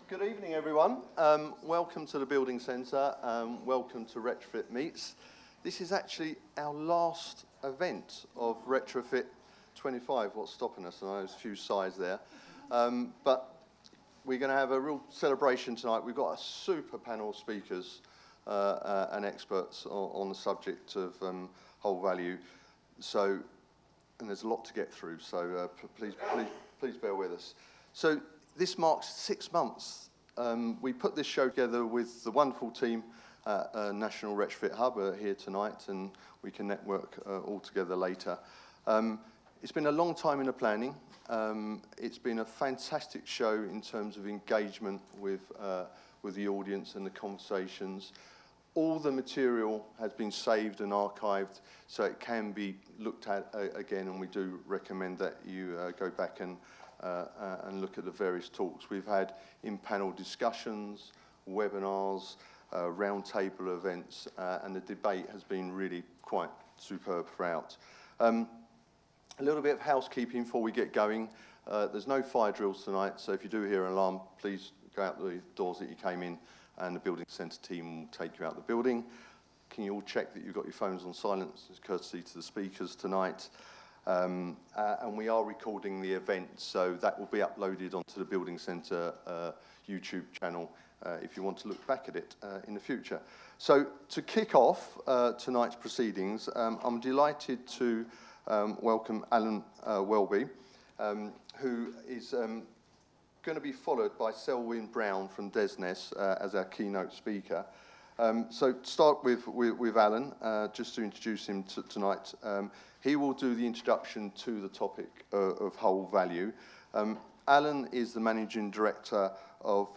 Good evening, everyone. Welcome to the Building Centre. Welcome to Retrofit Meets. This is actually our last event of Retrofit 25. What's stopping us? I know there's a few sighs there. But we're going to have a real celebration tonight. We've got a super panel of speakers and experts on the subject of whole value. So, and there's a lot to get through. So please bear with us. So this marks 6 months. We put this show together with the wonderful team at National Retrofit Hub here tonight, and we can network all together later. It's been a long time in the planning. It's been a fantastic show in terms of engagement with the audience and the conversations. All the material has been saved and archived, so it can be looked at again, and we do recommend that you go back and look at the various talks. We've had in-panel discussions, webinars, roundtable events, and the debate has been really quite superb throughout. A little bit of housekeeping before we get going. There's no fire drills tonight, so if you do hear an alarm, please go out the doors that you came in, and the Building Centre team will take you out the building. Can you all check that you've got your phones on silent, as courtesy to the speakers tonight? And we are recording the event, so that will be uploaded onto the Building Centre YouTube channel if you want to look back at it in the future. So to kick off tonight's proceedings, I'm delighted to welcome Alan Welby, who is going to be followed by Selvin from DESNZ as our keynote speaker. So to start with Alan, just to introduce him tonight. He will do the introduction to the topic of whole value. Alan is the Managing Director of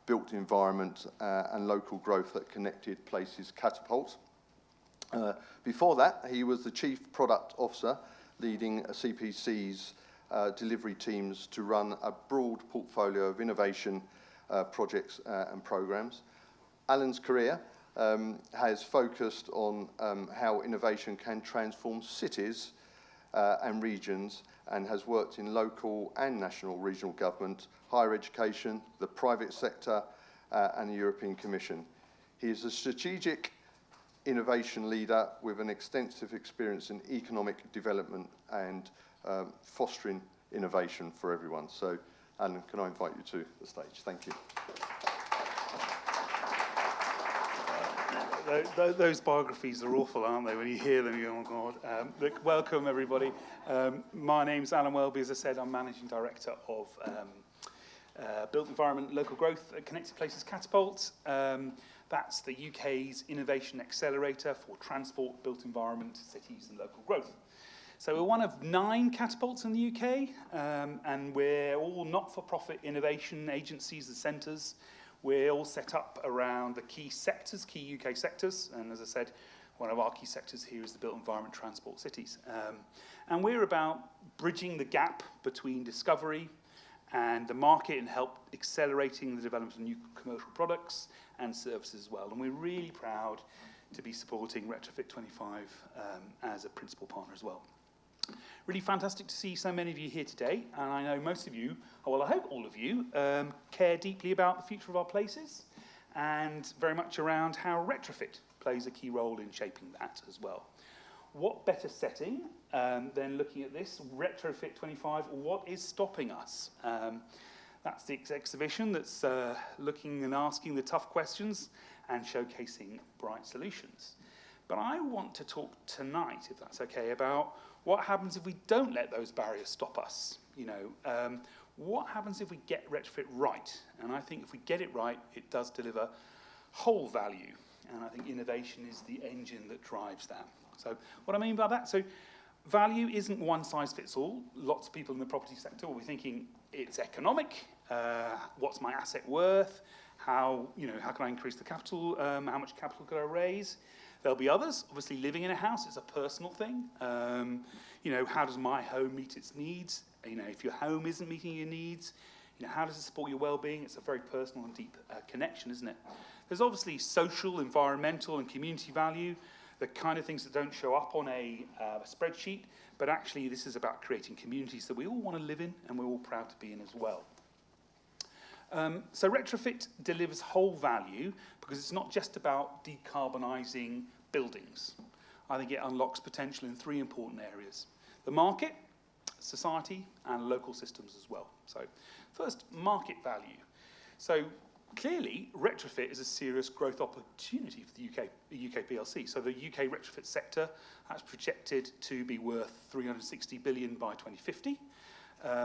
Built Environment and Local Growth at Connected Places Catapult. Before that, he was the Chief Product Officer, leading CPC's delivery teams to run a broad portfolio of innovation projects and programs. Alan's career has focused on how innovation can transform cities and regions, and has worked in local and national regional government, higher education, the private sector, and the European Commission. He is a strategic innovation leader with an extensive experience in economic development and fostering innovation for everyone. So, Alan, can I invite you to the stage? Thank you. Those biographies are awful, aren't they? When you hear them, you go, oh God. Look, welcome, everybody. My name's Alan Welby. As I said, I'm Managing Director of Built Environment Local Growth at Connected Places Catapult. That's the UK's innovation accelerator for transport, built environment, cities and local growth. So we're one of 9 catapults in the UK, and we're all not-for-profit innovation agencies and centres. We're all set up around the key sectors, key UK sectors, and as I said, one of our key sectors here is the built environment, transport, cities. And we're about bridging the gap between discovery and the market and help accelerating the development of new commercial products and services as well. And we're really proud to be supporting Retrofit 25 as a principal partner as well. Really fantastic to see so many of you here today, and I know most of you, well I hope all of you, care deeply about the future of our places and very much around how Retrofit plays a key role in shaping that as well. What better setting than looking at this, Retrofit 25, what is stopping us? That's the exhibition that's looking and asking the tough questions and showcasing bright solutions. But I want to talk tonight, if that's okay, about what happens if we don't let those barriers stop us. You know, what happens if we get Retrofit right? And I think if we get it right, it does deliver whole value. And I think innovation is the engine that drives that. So what I mean by that, so value isn't one size fits all. Lots of people in the property sector will be thinking it's economic. What's my asset worth? How can I increase the capital? How much capital could I raise? There'll be others, obviously living in a house is a personal thing. How does my home meet its needs? If your home isn't meeting your needs, how does it support your well-being? It's a very personal and deep connection, isn't it? There's obviously social, environmental and community value, the kind of things that don't show up on a spreadsheet, but actually this is about creating communities that we all want to live in and we're all proud to be in as well. So retrofit delivers whole value because it's not just about decarbonising buildings. I think it unlocks potential in three important areas: the market, society, and local systems as well. So first, market value. So clearly, retrofit is a serious growth opportunity for the UK PLC. So the UK retrofit sector has projected to be worth 360 billion by 2050.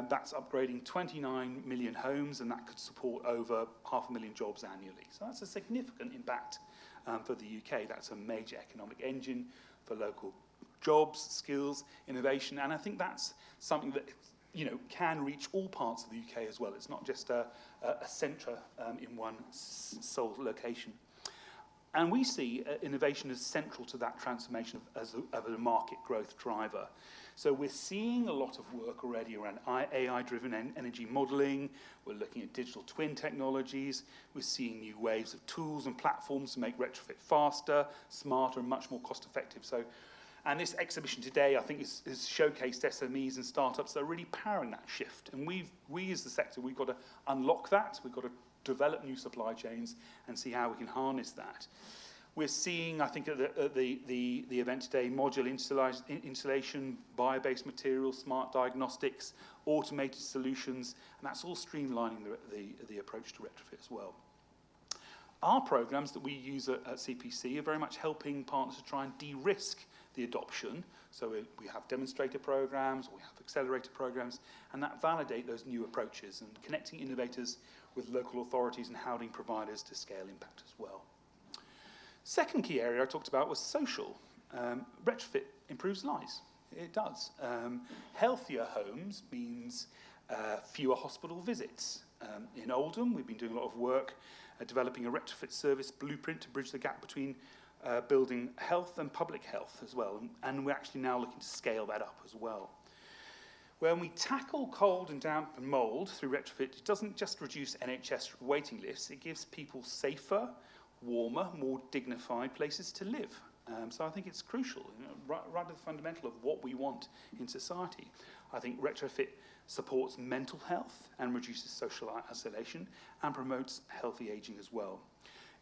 That's upgrading 29 million homes, and that could support over 500,000 jobs annually. So that's a significant impact for the UK. That's a major economic engine for local jobs, skills, innovation, and I think that's something that can reach all parts of the UK as well. It's not just a centre in one sole location. And we see innovation as central to that transformation of a market growth driver. So we're seeing a lot of work already around AI-driven energy modelling. We're looking at digital twin technologies. We're seeing new waves of tools and platforms to make retrofit faster, smarter, and much more cost-effective. And this exhibition today, I think, has showcased SMEs and startups that are really powering that shift. And we as the sector, we've got to unlock that. We've got to develop new supply chains and see how we can harness that. We're seeing, I think, at the event today, modular installation, bio-based materials, smart diagnostics, automated solutions, and that's all streamlining the approach to retrofit as well. Our programs that we use at CPC are very much helping partners to try and de-risk the adoption. So we have demonstrator programs, we have accelerator programs, and that validate those new approaches and connecting innovators with local authorities and housing providers to scale impact as well. Second key area I talked about was social. Retrofit improves lives. It does. Healthier homes means fewer hospital visits. In Oldham, we've been doing a lot of work developing a retrofit service blueprint to bridge the gap between building health and public health as well. And we're actually now looking to scale that up as well. When we tackle cold and damp and mould through retrofit, it doesn't just reduce NHS waiting lists, it gives people safer, warmer, more dignified places to live. So I think it's crucial, right at the fundamental of what we want in society. I think retrofit supports mental health and reduces social isolation and promotes healthy ageing as well.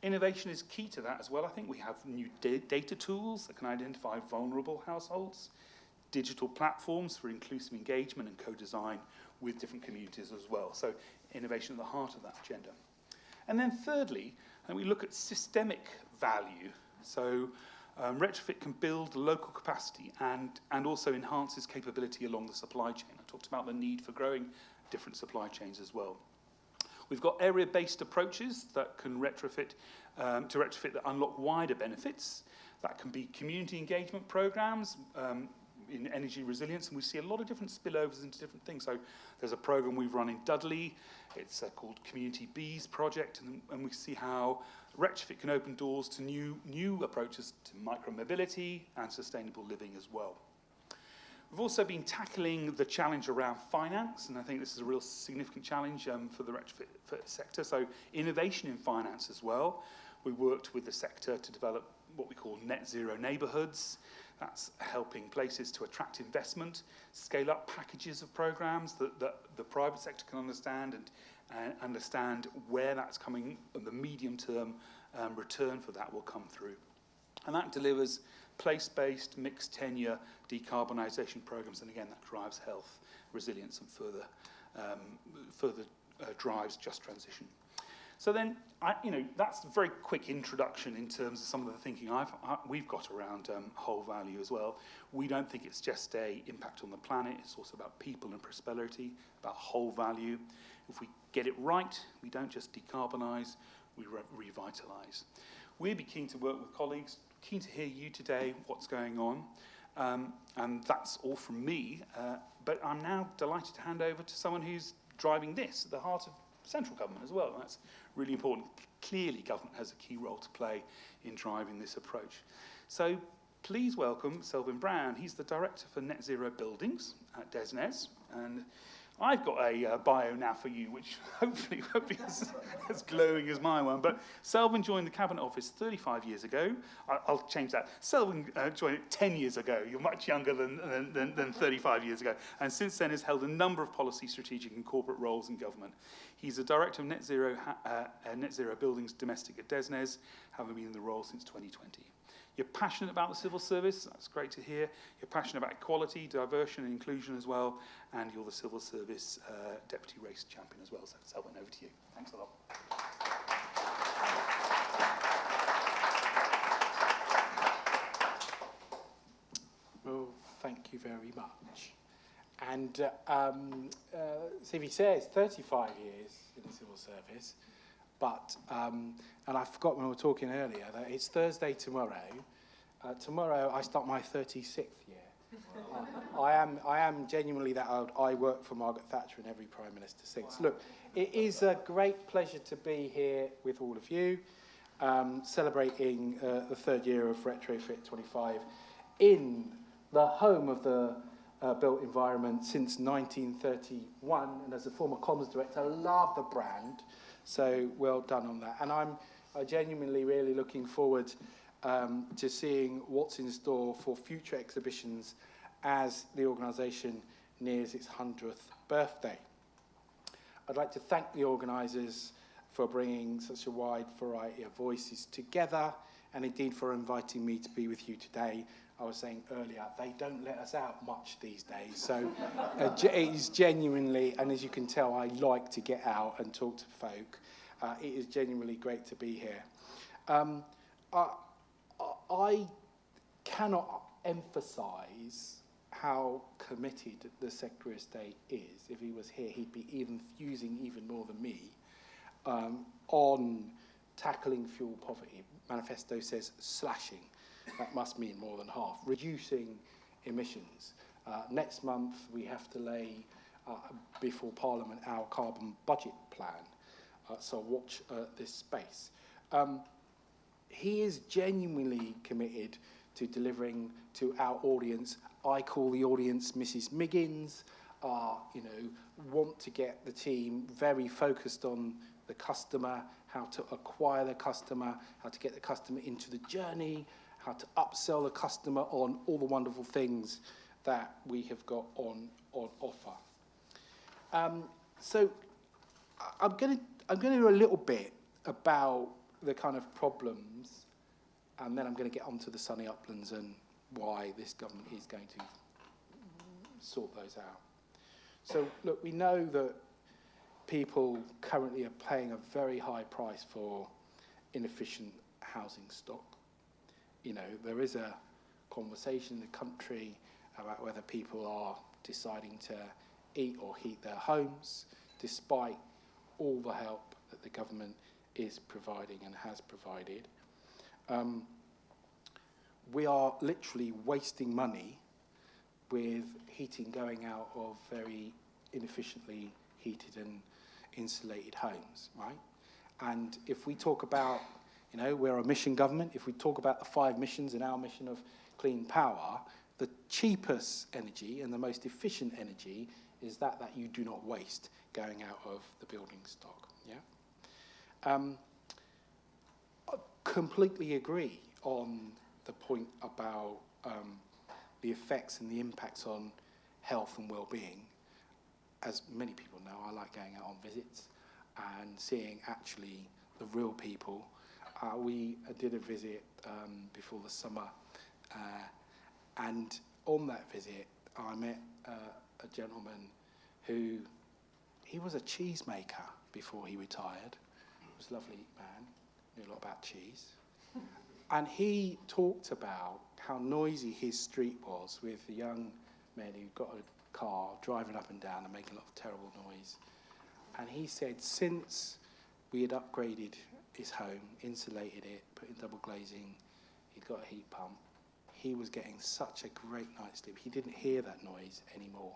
Innovation is key to that as well. I think we have new data tools that can identify vulnerable households, digital platforms for inclusive engagement and co-design with different communities as well. So innovation at the heart of that agenda. And then thirdly, we look at systemic value. So retrofit can build local capacity and also enhances capability along the supply chain. I talked about the need for growing different supply chains as well. We've got area-based approaches that can retrofit that unlock wider benefits. That can be community engagement programs in energy resilience, and we see a lot of different spillovers into different things. So there's a program we've run in Dudley. It's called Community Bees Project, and we see how retrofit can open doors to new approaches to micro-mobility and sustainable living as well. We've also been tackling the challenge around finance, and I think this is a real significant challenge for the retrofit sector. So innovation in finance as well. We worked with the sector to develop what we call net zero neighbourhoods. That's helping places to attract investment, scale up packages of programs that the private sector can understand and understand where that's coming, and the medium-term return for that will come through. And that delivers place-based, mixed tenure decarbonisation programs, and again, that drives health, resilience, and further drives just transition. So then, that's a very quick introduction in terms of some of the thinking we've got around whole value as well. We don't think it's just an impact on the planet, it's also about people and prosperity, about whole value. If we get it right, we don't just decarbonise, we revitalise. We'd be keen to work with colleagues, keen to hear you today, what's going on. And that's all from me, but I'm now delighted to hand over to someone who's driving this at the heart of central government as well. That's really important. Clearly, government has a key role to play in driving this approach. So please welcome Selvin Brown. He's the Director for Net Zero Buildings at DESNZ, and I've got a bio now for you, which hopefully won't be as glowing as my one. But Selvin joined the Cabinet Office 35 years ago. I'll change that. Selvin joined it 10 years ago. You're much younger than 35 years ago. And since then has held a number of policy, strategic and corporate roles in government. He's the Director of Net Zero Buildings Domestic at DESNZ, having been in the role since 2020. You're passionate about the civil service, that's great to hear. You're passionate about equality, diversion and inclusion as well, and you're the civil service deputy race champion as well. So Selvin, over to you. Thanks a lot. Well, thank you very much. And CV says 35 years in the civil service, but, and I forgot when we were talking earlier, that it's Thursday tomorrow. Tomorrow I start my 36th year. I am genuinely that old. I work for Margaret Thatcher and every Prime Minister since. Look, it is a great pleasure to be here with all of you, celebrating the third year of Retrofit 25 in the home of the built environment since 1931. And as a former comms director, I love the brand. So well done on that. And I'm genuinely really looking forward to seeing what's in store for future exhibitions as the organisation nears its 100th birthday. I'd like to thank the organisers for bringing such a wide variety of voices together, and indeed for inviting me to be with you today. I was saying earlier, they don't let us out much these days, so it is genuinely, and as you can tell, I like to get out and talk to folk. It is genuinely great to be here. I cannot emphasise how committed the Secretary of State is. If he was here, he'd be enthusing even more than me on tackling fuel poverty. Manifesto says slashing. That must mean more than half. Reducing emissions. Next month, we have to lay before Parliament our carbon budget plan. So watch this space. He is genuinely committed to delivering to our audience. I call the audience Mrs. Miggins. You know, want to get the team very focused on the customer, how to acquire the customer, how to get the customer into the journey, how to upsell the customer on all the wonderful things that we have got on offer. So I'm going to do a little bit about the kind of problems, and then I'm going to get onto the sunny uplands and why this government is going to sort those out. So look, we know that people currently are paying a very high price for inefficient housing stock. You know, there is a conversation in the country about whether people are deciding to eat or heat their homes, despite all the help that the government is providing and has provided. We are literally wasting money with heating going out of very inefficiently heated and insulated homes, right? And if we talk about, you know, we're a mission government, if we talk about the 5 missions in our mission of clean power, the cheapest energy and the most efficient energy is that you do not waste going out of the building stock, yeah? I completely agree on the point about the effects and the impacts on health and well-being. As many people know, I like going out on visits and seeing actually the real people. We did a visit before the summer, and on that visit I met a gentleman who, he was a cheesemaker before he retired. He was a lovely man, knew a lot about cheese. And he talked about how noisy his street was with the young men who got a car driving up and down and making a lot of terrible noise. And he said since we had upgraded his home, insulated it, put in double glazing, he'd got a heat pump, he was getting such a great night's sleep. He didn't hear that noise anymore.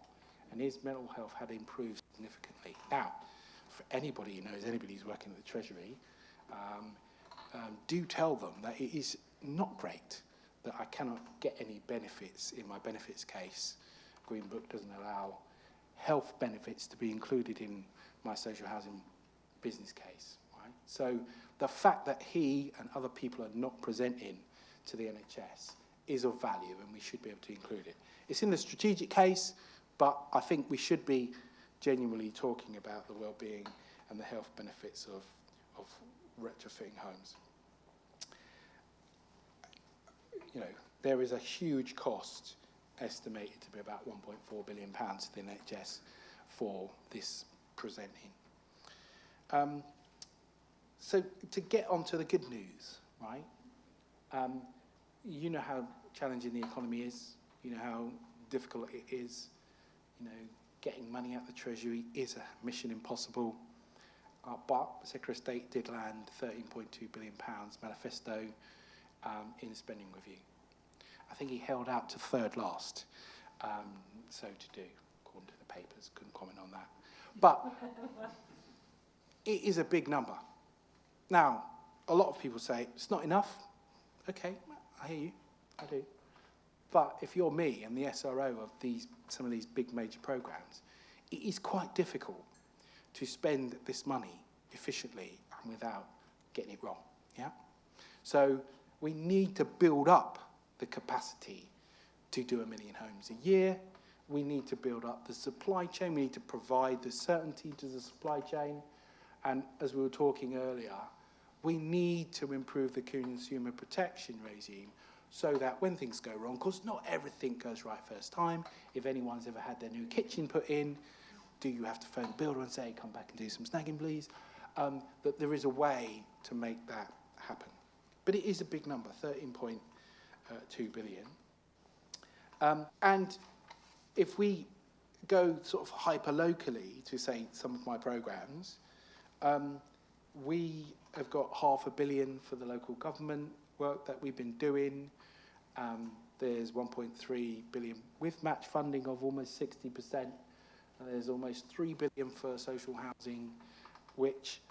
And his mental health had improved significantly. Now, for anybody who knows, anybody who's working at the Treasury, do tell them that it is not great that I cannot get any benefits in my benefits case. Green Book doesn't allow health benefits to be included in my social housing business case, right? So the fact that he and other people are not presenting to the NHS is of value, and we should be able to include it. It's in the strategic case, but I think we should be genuinely talking about the well-being and the health benefits of retrofitting homes. You know, there is a huge cost estimated to be about £1.4 billion to the NHS for this presenting. So to get onto the good news, right? You know how challenging the economy is. You know how difficult it is. You know, getting money out of the Treasury is a mission impossible. But the Secretary of State did land £13.2 billion manifesto in the spending review. I think he held out to third last, so to do, according to the papers. Couldn't comment on that. But it is a big number. Now, a lot of people say, it's not enough. Okay, I hear you, I do. But if you're me and the SRO of some of these big major programs, it is quite difficult to spend this money efficiently and without getting it wrong, yeah? So we need to build up the capacity to do 1 million homes a year. We need to build up the supply chain. We need to provide the certainty to the supply chain. And as we were talking earlier, we need to improve the consumer protection regime so that when things go wrong, because not everything goes right first time. If anyone's ever had their new kitchen put in, do you have to phone the builder and say, come back and do some snagging, please? That there is a way to make that happen. But it is a big number, 13.2 billion. And if we go sort of hyper-locally to, say, some of my programmes, we have got £500 million for the local government work that we've been doing. There's 1.3 billion with match funding of almost 60%. There's almost 3 billion for social housing, which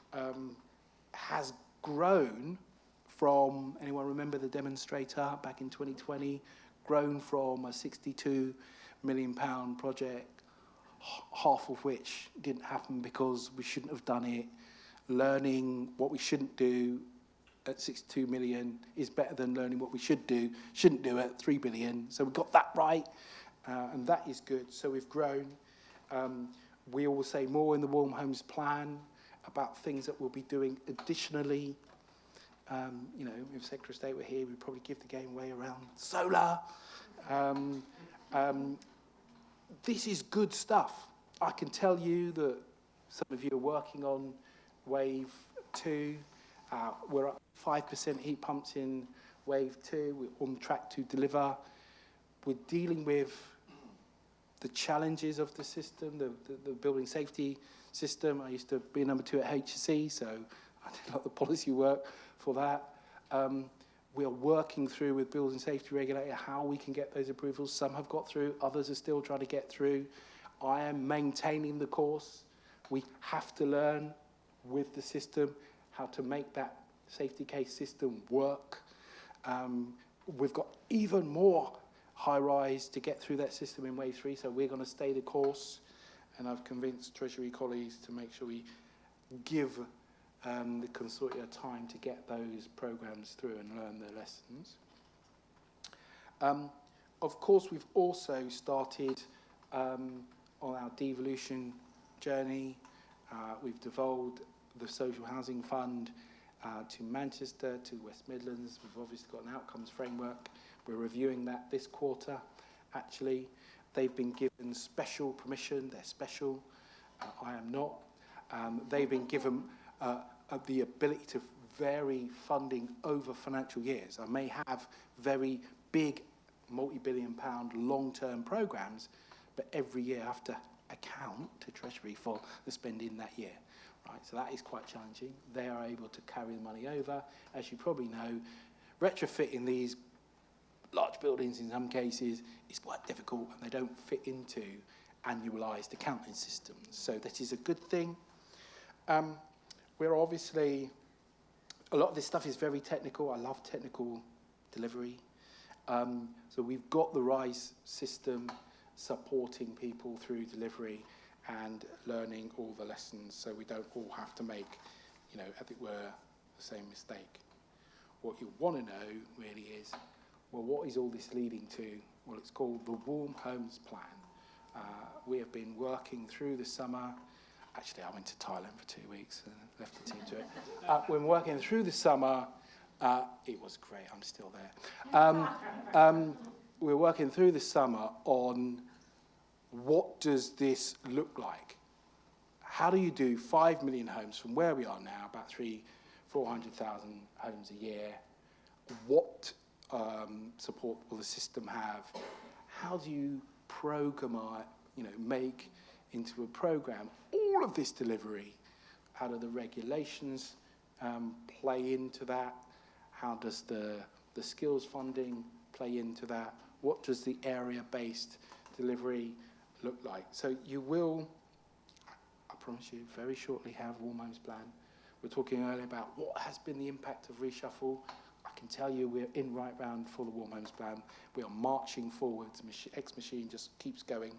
has grown from, anyone remember the demonstrator back in 2020? Grown from a £62 million project, half of which didn't happen because we shouldn't have done it. Learning what we shouldn't do at 62 million is better than learning what we shouldn't do at 3 billion. So we got that right, and that is good. So we've grown. We will say more in the Warm Homes Plan about things that we'll be doing additionally. You know, if Secretary of State were here, we'd probably give the game away around solar. This is good stuff. I can tell you that some of you are working on Wave 2. We're up 5% heat pumps in Wave 2. We're on track to deliver. We're dealing with the challenges of the system, the building safety system. I used to be number 2 at HSE, so I did a lot of the policy work for that. We are working through with building safety regulator how we can get those approvals. Some have got through, others are still trying to get through. I am maintaining the course. We have to learn with the system how to make that safety case system work. We've got even more high-rise to get through that system in Wave 3, so we're going to stay the course. And I've convinced Treasury colleagues to make sure we give the consortia time to get those programmes through and learn their lessons. Of course, we've also started on our devolution journey. We've devolved the Social Housing Fund to Manchester, to West Midlands. We've obviously got an outcomes framework. We're reviewing that this quarter, actually. They've been given special permission. They're special. I am not. They've been given the ability to vary funding over financial years. I may have very big multi-billion-pound long-term programmes, but every year I have to account to Treasury for the spending that year. Right, so that is quite challenging. They are able to carry the money over. As you probably know, retrofitting these large buildings in some cases is quite difficult, and they don't fit into annualised accounting systems. So that is a good thing. We're obviously, a lot of this stuff is very technical. I love technical delivery. So we've got the RISE system supporting people through delivery and learning all the lessons, so we don't all have to make, you know, as it were, the same mistake. What you want to know really is, well, what is all this leading to? Well, it's called the Warm Homes Plan. We have been working through the summer Actually, I went to Thailand for 2 weeks and left the team to it. We're working through the summer. It was great. I'm still there. We're working through the summer on what does this look like? How do you do 5 million homes from where we are now, about 400,000 homes a year? What support will the system have? How do you make into a program all of this delivery? How do the regulations play into that? How does the skills funding play into that? What does the area-based delivery look like? So you will, I promise you, very shortly have a warm homes plan. We're talking earlier about what has been the impact of reshuffle. I can tell you we're in right round for the warm homes plan. We are marching forwards. X-Machine just keeps going.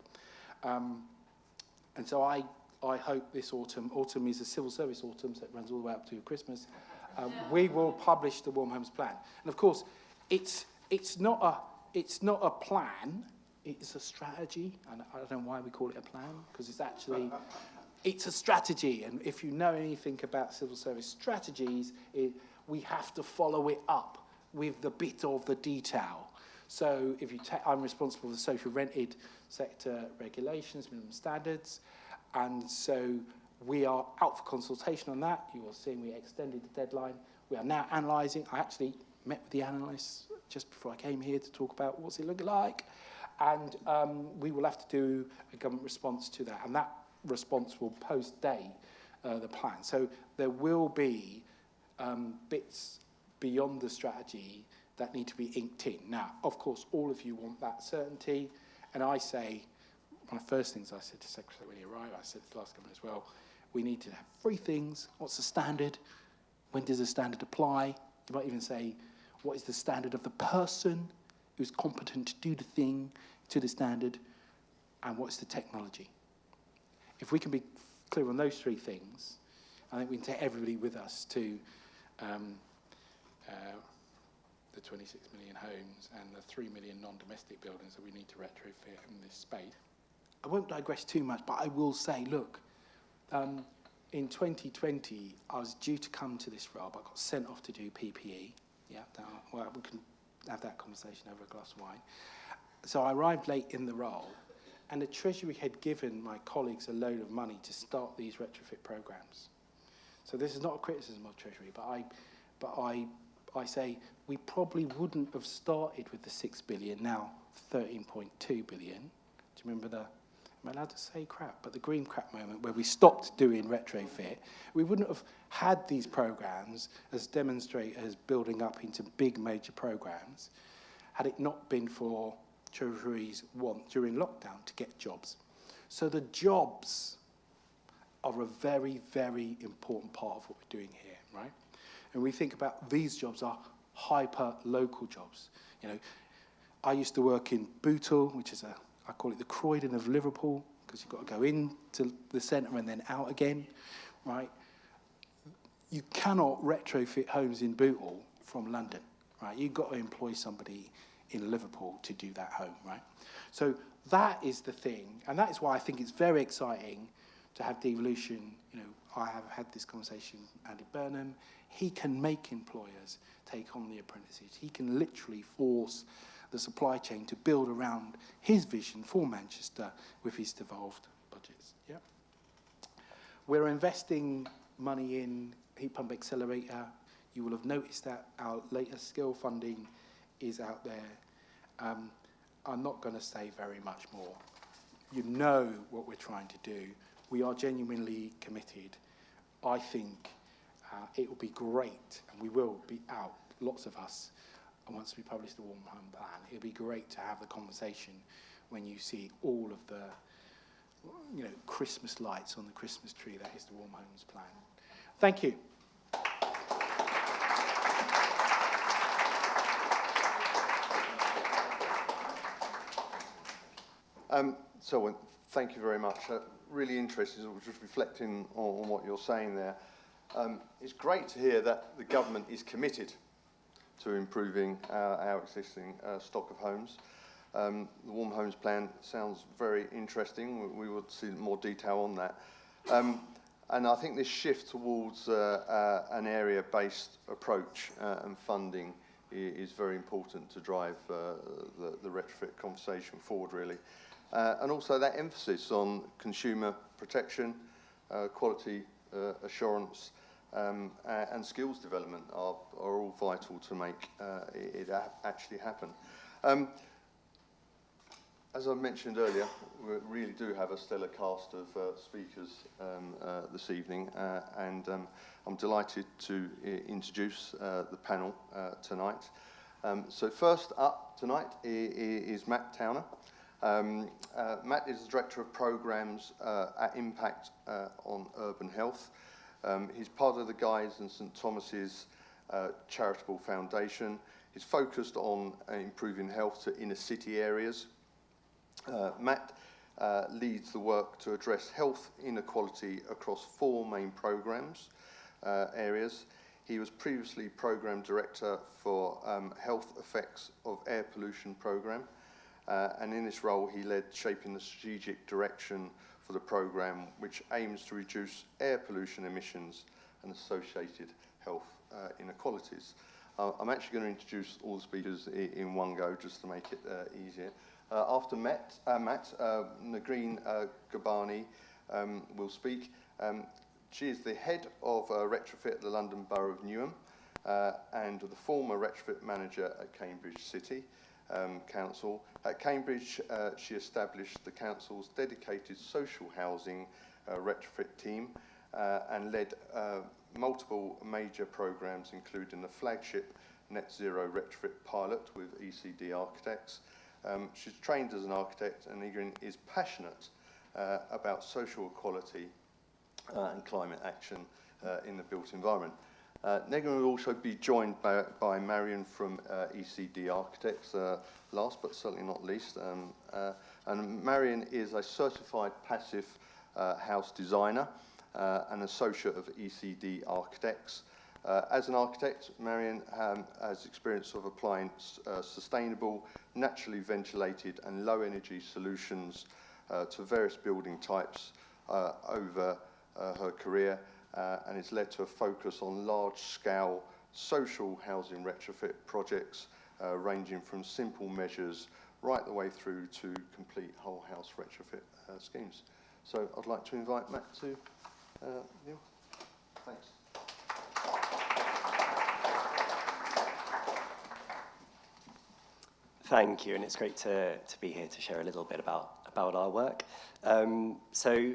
And so I hope this autumn is a civil service autumn, so it runs all the way up to Christmas, we will publish the warm homes plan. And of course, it's not a plan, it's a strategy. And I don't know why we call it a plan, because it's a strategy. And if you know anything about civil service strategies, we have to follow it up with the bit of the detail. So if you I'm responsible for the social rented sector regulations, minimum standards, and so we are out for consultation on that. You will see we extended the deadline. We are now analysing. I actually met with the analysts just before I came here to talk about what's it look like, and we will have to do a government response to that, and that response will post-date the plan. So there will be bits beyond the strategy that need to be inked in. Now, of course, all of you want that certainty, and I say, one of the first things I said to Secretary when he arrived, I said to the last government as well, we need to have 3 things. What's the standard? When does the standard apply? You might even say, what is the standard of the person who's competent to do the thing to the standard? And what's the technology? If we can be clear on those 3 things, I think we can take everybody with us to the 26 million homes and the 3 million non-domestic buildings that we need to retrofit in this space. I won't digress too much, but I will say, look, in 2020, I was due to come to this role, but I got sent off to do PPE. Yeah, well, we can have that conversation over a glass of wine. So I arrived late in the role, and the Treasury had given my colleagues a load of money to start these retrofit programs. So this is not a criticism of Treasury, but I say we probably wouldn't have started with the 6 billion, now 13.2 billion. Do you remember am I allowed to say crap? But the green crap moment where we stopped doing retrofit, we wouldn't have had these programs as demonstrators building up into big major programs had it not been for Treasury's want during lockdown to get jobs. So the jobs are a very, very important part of what we're doing here, right? And we think about these jobs are hyper-local jobs. You know, I used to work in Bootle, which is I call it the Croydon of Liverpool, because you've got to go into the centre and then out again, right? You cannot retrofit homes in Bootle from London, right? You've got to employ somebody in Liverpool to do that home, right? So that is the thing, and that is why I think it's very exciting to have devolution. You know, I have had this conversation with Andy Burnham. He can make employers take on the apprentices. He can literally force the supply chain to build around his vision for Manchester with his devolved budgets. Yeah. We're investing money in Heat Pump Accelerator. You will have noticed that our latest skill funding is out there. I'm not going to say very much more. You know what we're trying to do. We are genuinely committed. I think it will be great, and we will be out, lots of us, and once we publish the Warm Home Plan, it'll be great to have the conversation when you see all of the, you know, Christmas lights on the Christmas tree. That is the Warm Homes Plan. Thank you. Selvin, thank you very much. Really interesting. I was just reflecting on what you're saying there. It's great to hear that the government is committed to improving our existing stock of homes. The Warm Homes Plan sounds very interesting. We will see more detail on that. And I think this shift towards an area-based approach and funding is very important to drive the retrofit conversation forward, really. And also that emphasis on consumer protection, quality assurance, and skills development are all vital to make it actually happen. As I mentioned earlier, we really do have a stellar cast of speakers this evening, and I'm delighted to introduce the panel tonight. So first up tonight is Matt Towner. Matt is the Director of Programmes at Impact on Urban Health. He's part of the Guy's and St Thomas's Charitable Foundation. He's focused on improving health to inner city areas. Matt leads the work to address health inequality across 4 main programmes areas. He was previously Programme Director for Health Effects of Air Pollution Programme, and in this role he led shaping the strategic direction for the programme, which aims to reduce air pollution emissions and associated health inequalities. I'm actually going to introduce all the speakers in one go just to make it easier. After Matt, Negin Ghorbani will speak. She is the head of Retrofit at the London Borough of Newham and the former Retrofit manager at Cambridge City Council. At Cambridge, she established the council's dedicated social housing retrofit team and led multiple major programmes, including the flagship Net Zero Retrofit pilot with ECD Architects. She's trained as an architect, and Negin is passionate about social equality and climate action in the built environment. Negin will also be joined by Marion from ECD Architects, last but certainly not least. And Marion is a certified passive house designer and associate of ECD Architects. As an architect, Marion has experience of applying sustainable, naturally ventilated and low energy solutions to various building types over her career, and it's led to a focus on large-scale social housing retrofit projects ranging from simple measures right the way through to complete whole house retrofit schemes. So I'd like to invite Matt to Neil. Thanks. Thank you, and it's great to be here to share a little bit about our work. So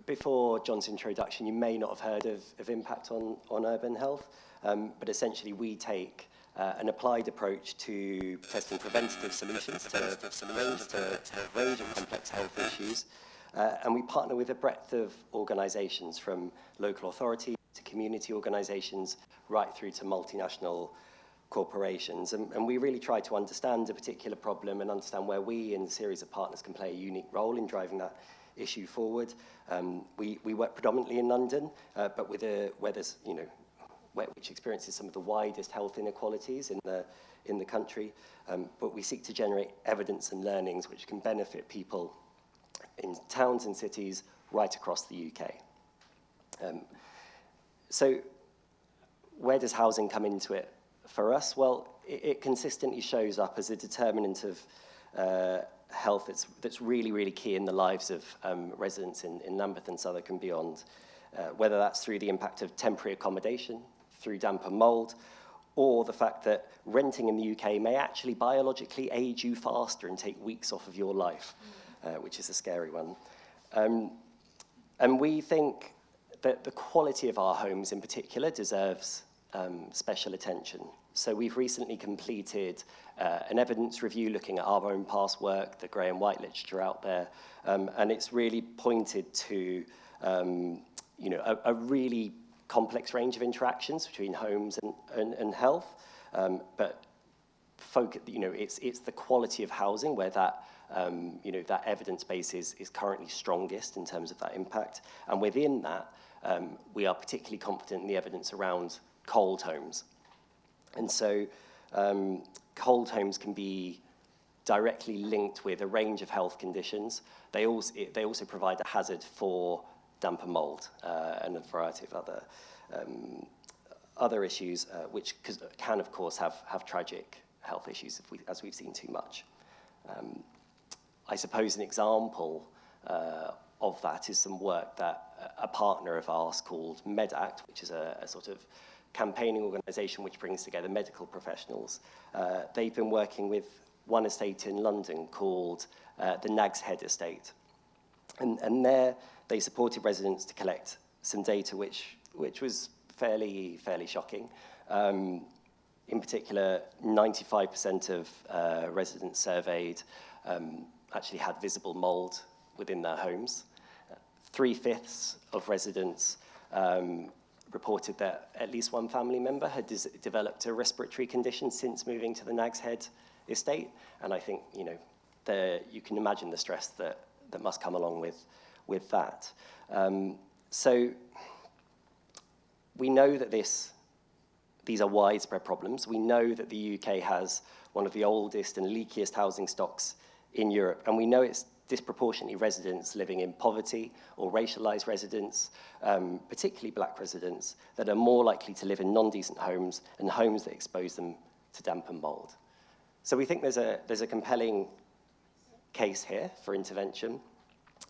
before John's introduction, you may not have heard of Impact on Urban Health, but essentially we take an applied approach to testing preventative solutions to a range of complex health issues, and we partner with a breadth of organisations from local authorities to community organisations right through to multinational corporations, and we really try to understand a particular problem and understand where we and a series of partners can play a unique role in driving that issue forward. We work predominantly in London, but with where there's, which experiences some of the widest health inequalities in the country, but we seek to generate evidence and learnings which can benefit people in towns and cities right across the UK. So where does housing come into it? For us, well, it consistently shows up as a determinant of health that's really, really key in the lives of residents in Lambeth and Southwark and beyond, whether that's through the impact of temporary accommodation, through damp and mould, or the fact that renting in the UK may actually biologically age you faster and take weeks off of your life, which is a scary one. And we think that the quality of our homes in particular deserves special attention. So we've recently completed an evidence review looking at our own past work, the grey and white literature out there, and it's really pointed to a really complex range of interactions between homes and health, but it's the quality of housing where that that evidence base is currently strongest in terms of that impact, and within that we are particularly confident in the evidence around cold homes. And so cold homes can be directly linked with a range of health conditions. They also provide a hazard for damp and mold, and a variety of other issues, which can, of course, have tragic health issues as we've seen too much. I suppose an example of that is some work that a partner of ours called MedAct, which is a sort of campaigning organisation which brings together medical professionals. They've been working with one estate in London called the Nag's Head estate. And there they supported residents to collect some data which was fairly shocking. In particular, 95% of residents surveyed actually had visible mold within their homes. 3/5 of residents reported that at least one family member had developed a respiratory condition since moving to the Nag's Head estate. And I think, you know, you can imagine the stress that must come along with that. So we know that these are widespread problems. We know that the UK has one of the oldest and leakiest housing stocks in Europe, and we know it's disproportionately residents living in poverty or racialised residents, particularly black residents, that are more likely to live in non-decent homes and homes that expose them to damp and mould. So we think there's a compelling case here for intervention,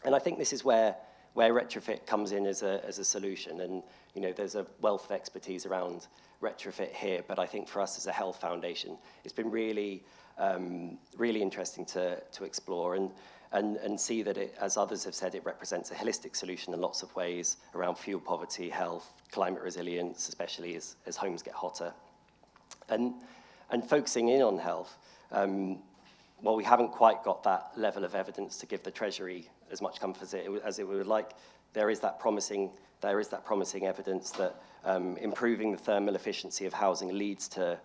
and I think this is where retrofit comes in as a solution. And you know, there's a wealth of expertise around retrofit here, but I think for us as a health foundation, it's been really interesting to explore and see that it, as others have said, it represents a holistic solution in lots of ways around fuel poverty, health, climate resilience, especially as homes get hotter. And focusing in on health, while we haven't quite got that level of evidence to give the Treasury as much comfort as it would like, there is that promising evidence that improving the thermal efficiency of housing leads to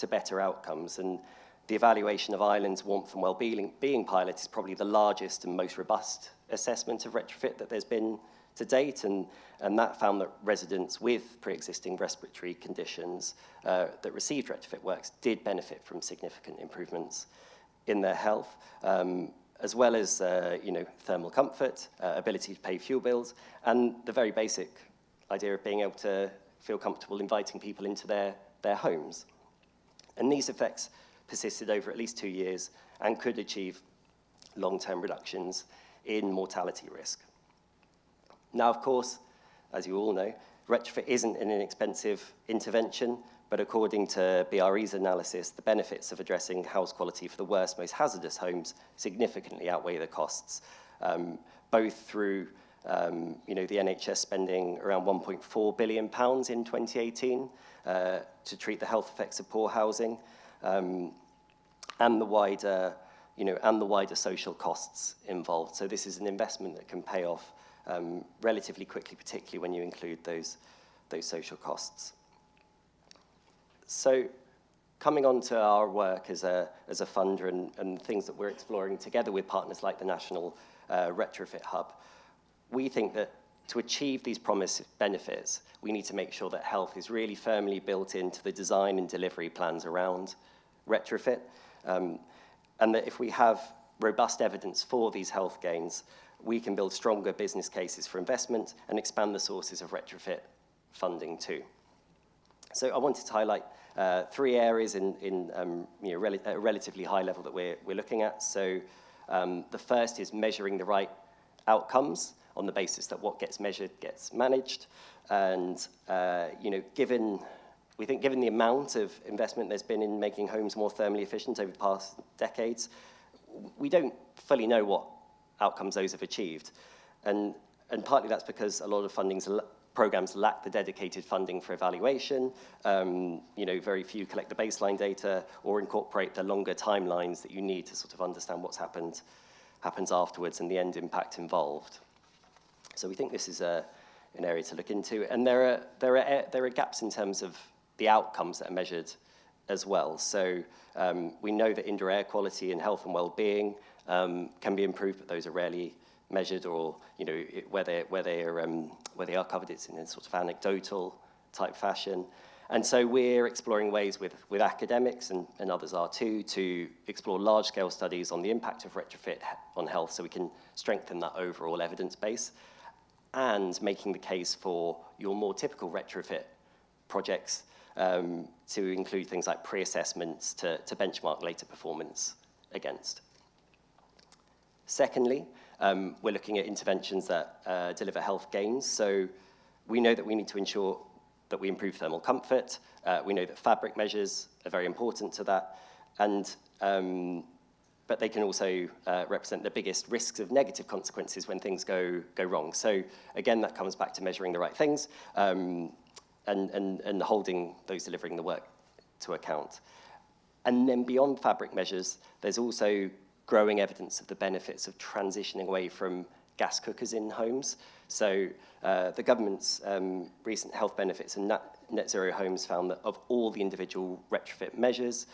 better outcomes. And the evaluation of Ireland's warmth and wellbeing pilot is probably the largest and most robust assessment of retrofit that there's been to date, and that found that residents with pre-existing respiratory conditions that received retrofit works did benefit from significant improvements in their health, as well as thermal comfort, ability to pay fuel bills, and the very basic idea of being able to feel comfortable inviting people into their homes. And these effects persisted over at least 2 years and could achieve long-term reductions in mortality risk. Now, of course, as you all know, retrofit isn't an inexpensive intervention, but according to BRE's analysis, the benefits of addressing house quality for the worst, most hazardous homes significantly outweigh the costs, both through the NHS spending around £1.4 billion in 2018 to treat the health effects of poor housing, and the wider social costs involved. So this is an investment that can pay off relatively quickly, particularly when you include those social costs. So coming on to our work as a funder and things that we're exploring together with partners like the National Retrofit Hub, we think that to achieve these promised benefits, we need to make sure that health is really firmly built into the design and delivery plans around retrofit, and that if we have robust evidence for these health gains, we can build stronger business cases for investment and expand the sources of retrofit funding too. So I wanted to highlight 3 areas at a relatively high level that we're looking at. So the first is measuring the right outcomes on the basis that what gets measured gets managed. And given the amount of investment there's been in making homes more thermally efficient over the past decades, we don't fully know what outcomes those have achieved. And partly that's because a lot of programs lack the dedicated funding for evaluation. Very few collect the baseline data or incorporate the longer timelines that you need to sort of understand what's happens afterwards and the end impact involved. So we think this is an area to look into. And there are gaps in terms of the outcomes that are measured as well. So we know that indoor air quality and health and well-being can be improved, but those are rarely measured, or where they are covered, it's in a sort of anecdotal type fashion. And so we're exploring ways with academics, and others are too, to explore large-scale studies on the impact of retrofit on health, so we can strengthen that overall evidence base. and making the case for your more typical retrofit projects to include things like pre-assessments to benchmark later performance against. Secondly, we're looking at interventions that deliver health gains. So we know that we need to ensure that we improve thermal comfort. We know that fabric measures are very important to that. But they can also represent the biggest risks of negative consequences when things go wrong. So again, that comes back to measuring the right things and holding those delivering the work to account. And then beyond fabric measures, there's also growing evidence of the benefits of transitioning away from gas cookers in homes. So the government's recent health benefits and net zero homes found that of all the individual retrofit measures,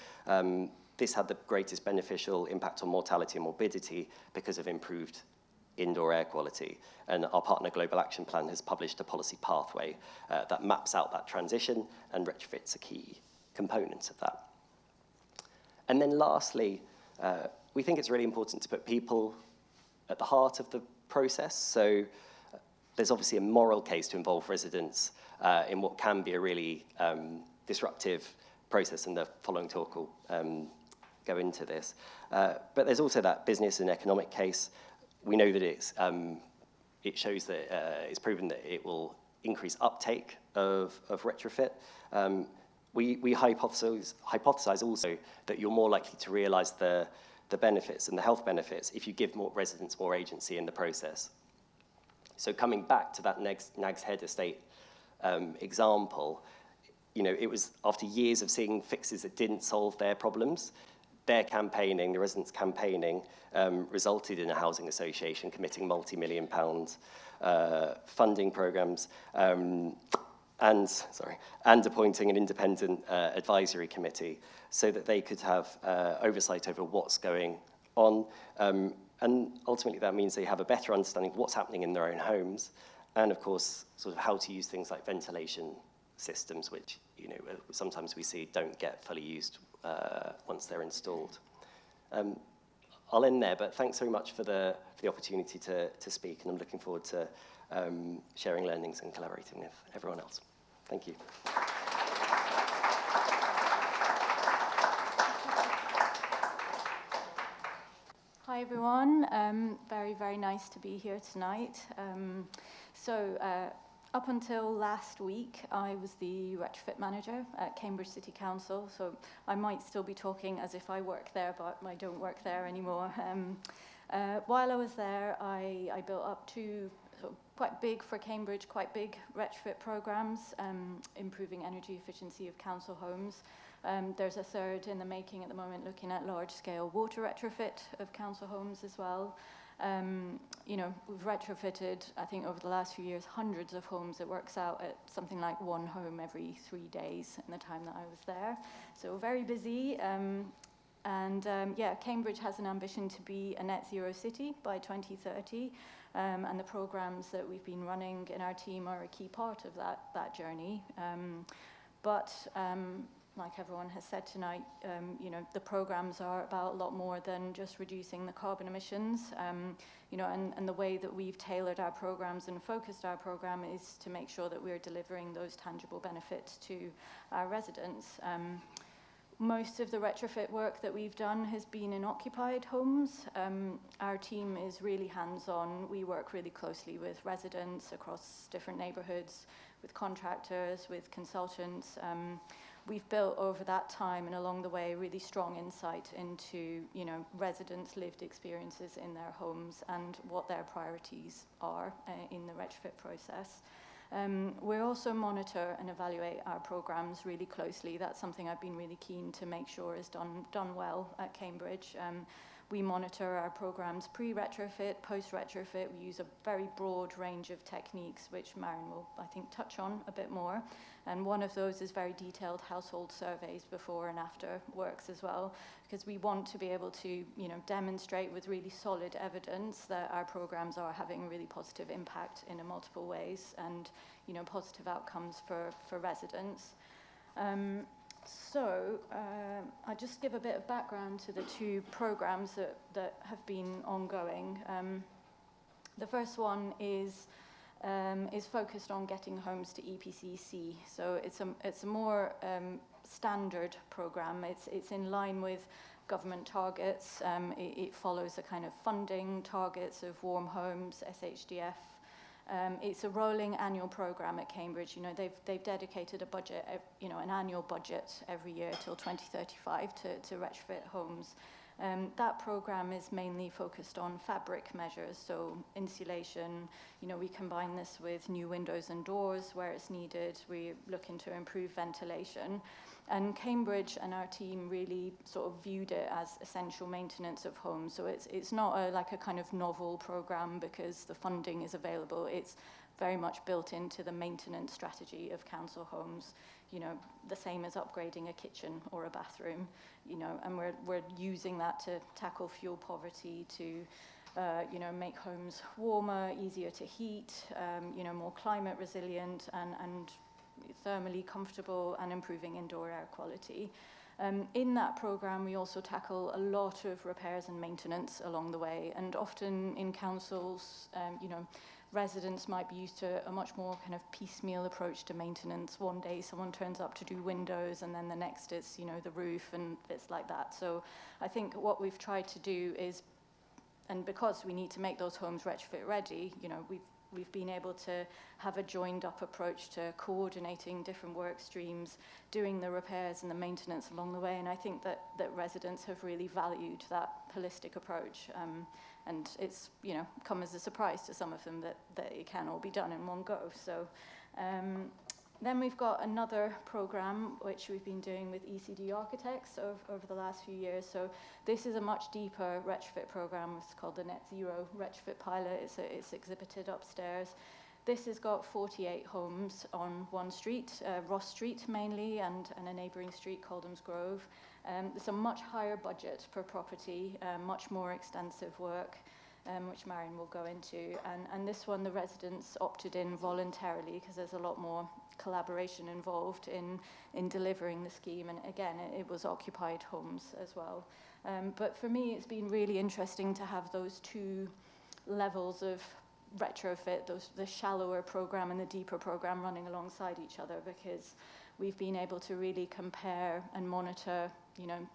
this had the greatest beneficial impact on mortality and morbidity because of improved indoor air quality. And our partner Global Action Plan has published a policy pathway that maps out that transition, and retrofit's a key component of that. And then lastly, we think it's really important to put people at the heart of the process. So there's obviously a moral case to involve residents in what can be a really disruptive process, and the following talk will go into this. But there's also that business and economic case. We know that it shows that it's proven that it will increase uptake of retrofit. We hypothesize also that you're more likely to realize the benefits and the health benefits if you give more residents more agency in the process. So coming back to that Nag's Head estate example, you know, it was after years of seeing fixes that didn't solve their problems, their campaigning, the residents' campaigning, resulted in a housing association committing multi-million pound funding programs and appointing an independent advisory committee so that they could have oversight over what's going on. And ultimately that means they have a better understanding of what's happening in their own homes, and of course, sort of how to use things like ventilation systems, which, you know, sometimes we see don't get fully used once they're installed. I'll end there, but thanks very much for the opportunity to speak, and I'm looking forward to sharing learnings and collaborating with everyone else. Thank you. Hi everyone, very, very nice to be here tonight. Up until last week, I was the retrofit manager at Cambridge City Council, so I might still be talking as if I work there, but I don't work there anymore. While I was there, I built up two quite big for Cambridge, quite big retrofit programs, improving energy efficiency of council homes. There's a third in the making at the moment, looking at large-scale water retrofit of council homes as well. You know, we've retrofitted, I think over the last few years, hundreds of homes. It works out at something like one home every 3 days in the time that I was there. So very busy. Yeah, Cambridge has an ambition to be a net zero city by 2030. And the programs that we've been running in our team are a key part of that journey. Like everyone has said tonight, you know, the programs are about a lot more than just reducing the carbon emissions. You know, and the way that we've tailored our programs and focused our program is to make sure that we're delivering those tangible benefits to our residents. Most of the retrofit work that we've done has been in occupied homes. Our team is really hands-on. We work really closely with residents across different neighbourhoods, with contractors, with consultants. We've built over that time and along the way really strong insight into, you know, residents' lived experiences in their homes and what their priorities are in the retrofit process. We also monitor and evaluate our programs really closely. That's something I've been really keen to make sure is done well at Cambridge. We monitor our programs pre-retrofit, post-retrofit. We use a very broad range of techniques, which Marion will, I think, touch on a bit more. And one of those is very detailed household surveys before and after works as well, because we want to be able to, you know, demonstrate with really solid evidence that our programs are having really positive impact in multiple ways and, you know, positive outcomes for residents. I'll just give a bit of background to the two programs that have been ongoing. The first one is is focused on getting homes to EPC-C. So it's a more standard program. It's in line with government targets. It follows a kind of funding targets of warm homes, SHDF. It's a rolling annual program at Cambridge. You know, they've dedicated a budget, an annual budget every year till 2035 to retrofit homes. That program is mainly focused on fabric measures, so insulation. You know, we combine this with new windows and doors where it's needed. We're looking to improve ventilation. And Cambridge and our team really sort of viewed it as essential maintenance of homes. So it's not like a kind of novel program because the funding is available. It's very much built into the maintenance strategy of council homes. You know, the same as upgrading a kitchen or a bathroom, you know, and we're using that to tackle fuel poverty, to, make homes warmer, easier to heat, more climate resilient and thermally comfortable, and improving indoor air quality. In that program, we also tackle a lot of repairs and maintenance along the way, and often in councils, residents might be used to a much more kind of piecemeal approach to maintenance. One day someone turns up to do windows, and then the next is, the roof and bits like that. So I think what we've tried to do is, and because we need to make those homes retrofit ready, we've been able to have a joined up approach to coordinating different work streams, doing the repairs and the maintenance along the way. And I think that residents have really valued that holistic approach. And it's, come as a surprise to some of them that it can all be done in one go. So then we've got another program which we've been doing with ECD architects over the last few years. So this is a much deeper retrofit program. It's called the Net Zero Retrofit Pilot. It's exhibited upstairs. This has got 48 homes on one street, Ross Street mainly, and a neighbouring street, Coldham's Grove. It's a much higher budget per property, much more extensive work, which Marion will go into. And this one, the residents opted in voluntarily because there's a lot more collaboration involved in delivering the scheme. And again, it was occupied homes as well. But for me, it's been really interesting to have those two levels of retrofit, the shallower program and the deeper program running alongside each other, because we've been able to really compare and monitor,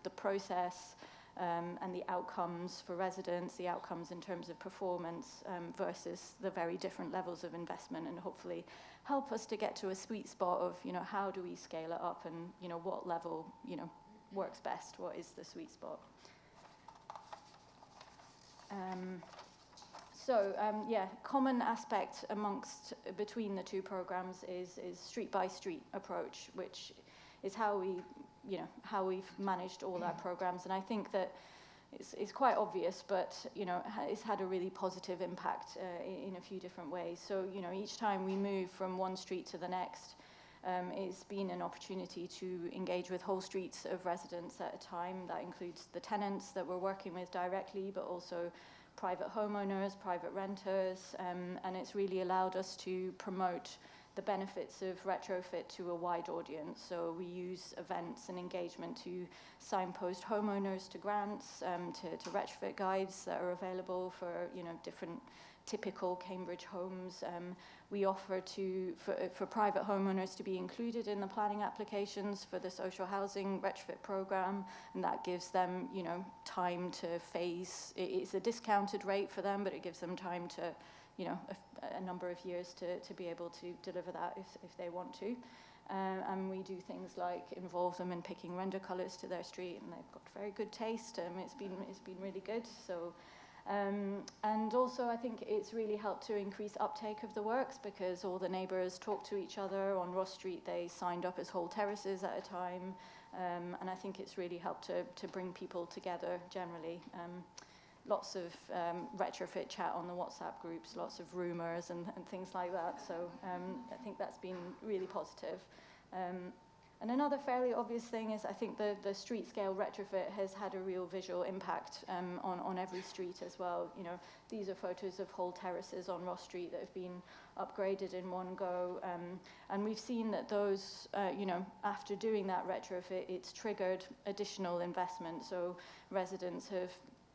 the process and the outcomes for residents, the outcomes in terms of performance versus the very different levels of investment, and hopefully help us to get to a sweet spot of, how do we scale it up, and, what level, works best, what is the sweet spot. Common aspect between the two programs is street by street approach, which is how we've managed all our programs. And I think that it's quite obvious, but it's had a really positive impact in a few different ways. So each time we move from one street to the next, it's been an opportunity to engage with whole streets of residents at a time. That includes the tenants that we're working with directly, but also private homeowners, private renters, and it's really allowed us to promote the benefits of retrofit to a wide audience. So we use events and engagement to signpost homeowners to grants, to retrofit guides that are available for different typical Cambridge homes. We offer for private homeowners to be included in the planning applications for the social housing retrofit program, and that gives them time to phase. It's a discounted rate for them, but it gives them time to a number of years to be able to deliver that if they want to. And we do things like involve them in picking render colours to their street, and they've got very good taste. It's been really good. So, and also I think it's really helped to increase uptake of the works, because all the neighbours talk to each other. On Ross Street, they signed up as whole terraces at a time, and I think it's really helped to bring people together generally. Lots of retrofit chat on the WhatsApp groups, lots of rumours and things like that. So I think that's been really positive. And another fairly obvious thing is I think the street scale retrofit has had a real visual impact on every street as well. These are photos of whole terraces on Ross Street that have been upgraded in one go. And we've seen that those, after doing that retrofit, it's triggered additional investment. So residents have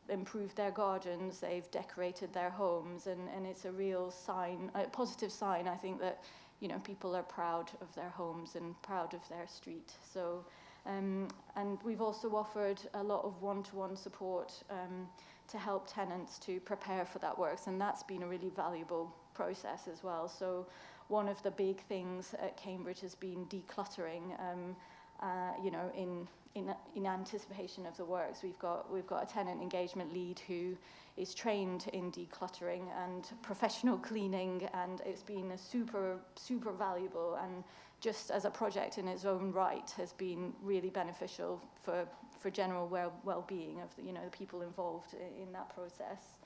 improved their gardens, they've decorated their homes, and it's a real sign, a positive sign, I think, that, you know, people are proud of their homes and proud of their street. So, and we've also offered a lot of one-to-one support to help tenants to prepare for that works, and that's been a really valuable process as well. So one of the big things at Cambridge has been decluttering, you know, in anticipation of the works. We've got a tenant engagement lead who is trained in decluttering and professional cleaning, and it's been a super valuable, and just as a project in its own right has been really beneficial for general well-being of the, you know, the people involved in that process.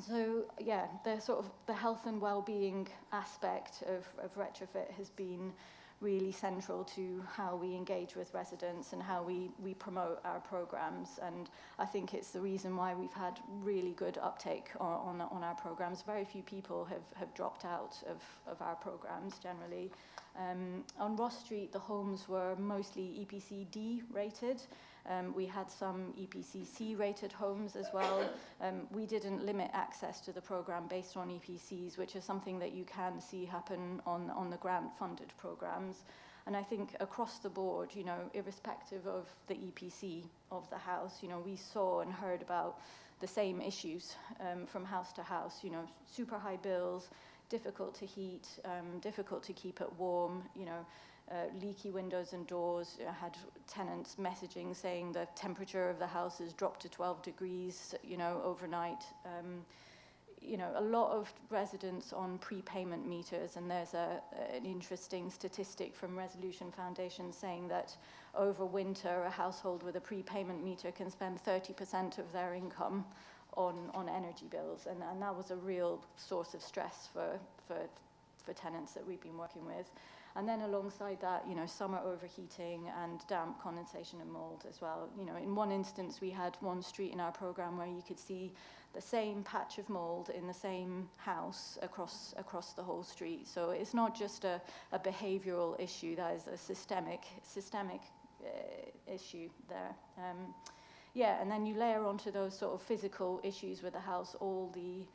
So yeah, the health and well-being aspect of Retrofit has been really central to how we engage with residents and how we promote our programs, and I think it's the reason why we've had really good uptake on our programs. Very few people have dropped out of our programs generally. On Ross Street, the homes were mostly EPC D rated. We had some EPC C rated homes as well. We didn't limit access to the program based on EPCs, which is something that you can see happen on the grant funded programs. And I think across the board, you know, irrespective of the EPC of the house, you know, we saw and heard about the same issues from house to house, you know, super high bills, difficult to heat, difficult to keep it warm, you know, leaky windows and doors. I had tenants messaging saying the temperature of the house has dropped to 12 degrees, you know, overnight. You know, a lot of residents on prepayment meters, and there's an interesting statistic from Resolution Foundation saying that over winter, a household with a prepayment meter can spend 30% of their income on energy bills, and that was a real source of stress for tenants that we've been working with. And then alongside that, you know, summer overheating and damp, condensation and mold as well. You know, in one instance, we had one street in our program where you could see the same patch of mold in the same house across the whole street. So it's not just a behavioural issue, that is a systemic issue there. Yeah, and then you layer onto those sort of physical issues with the house all the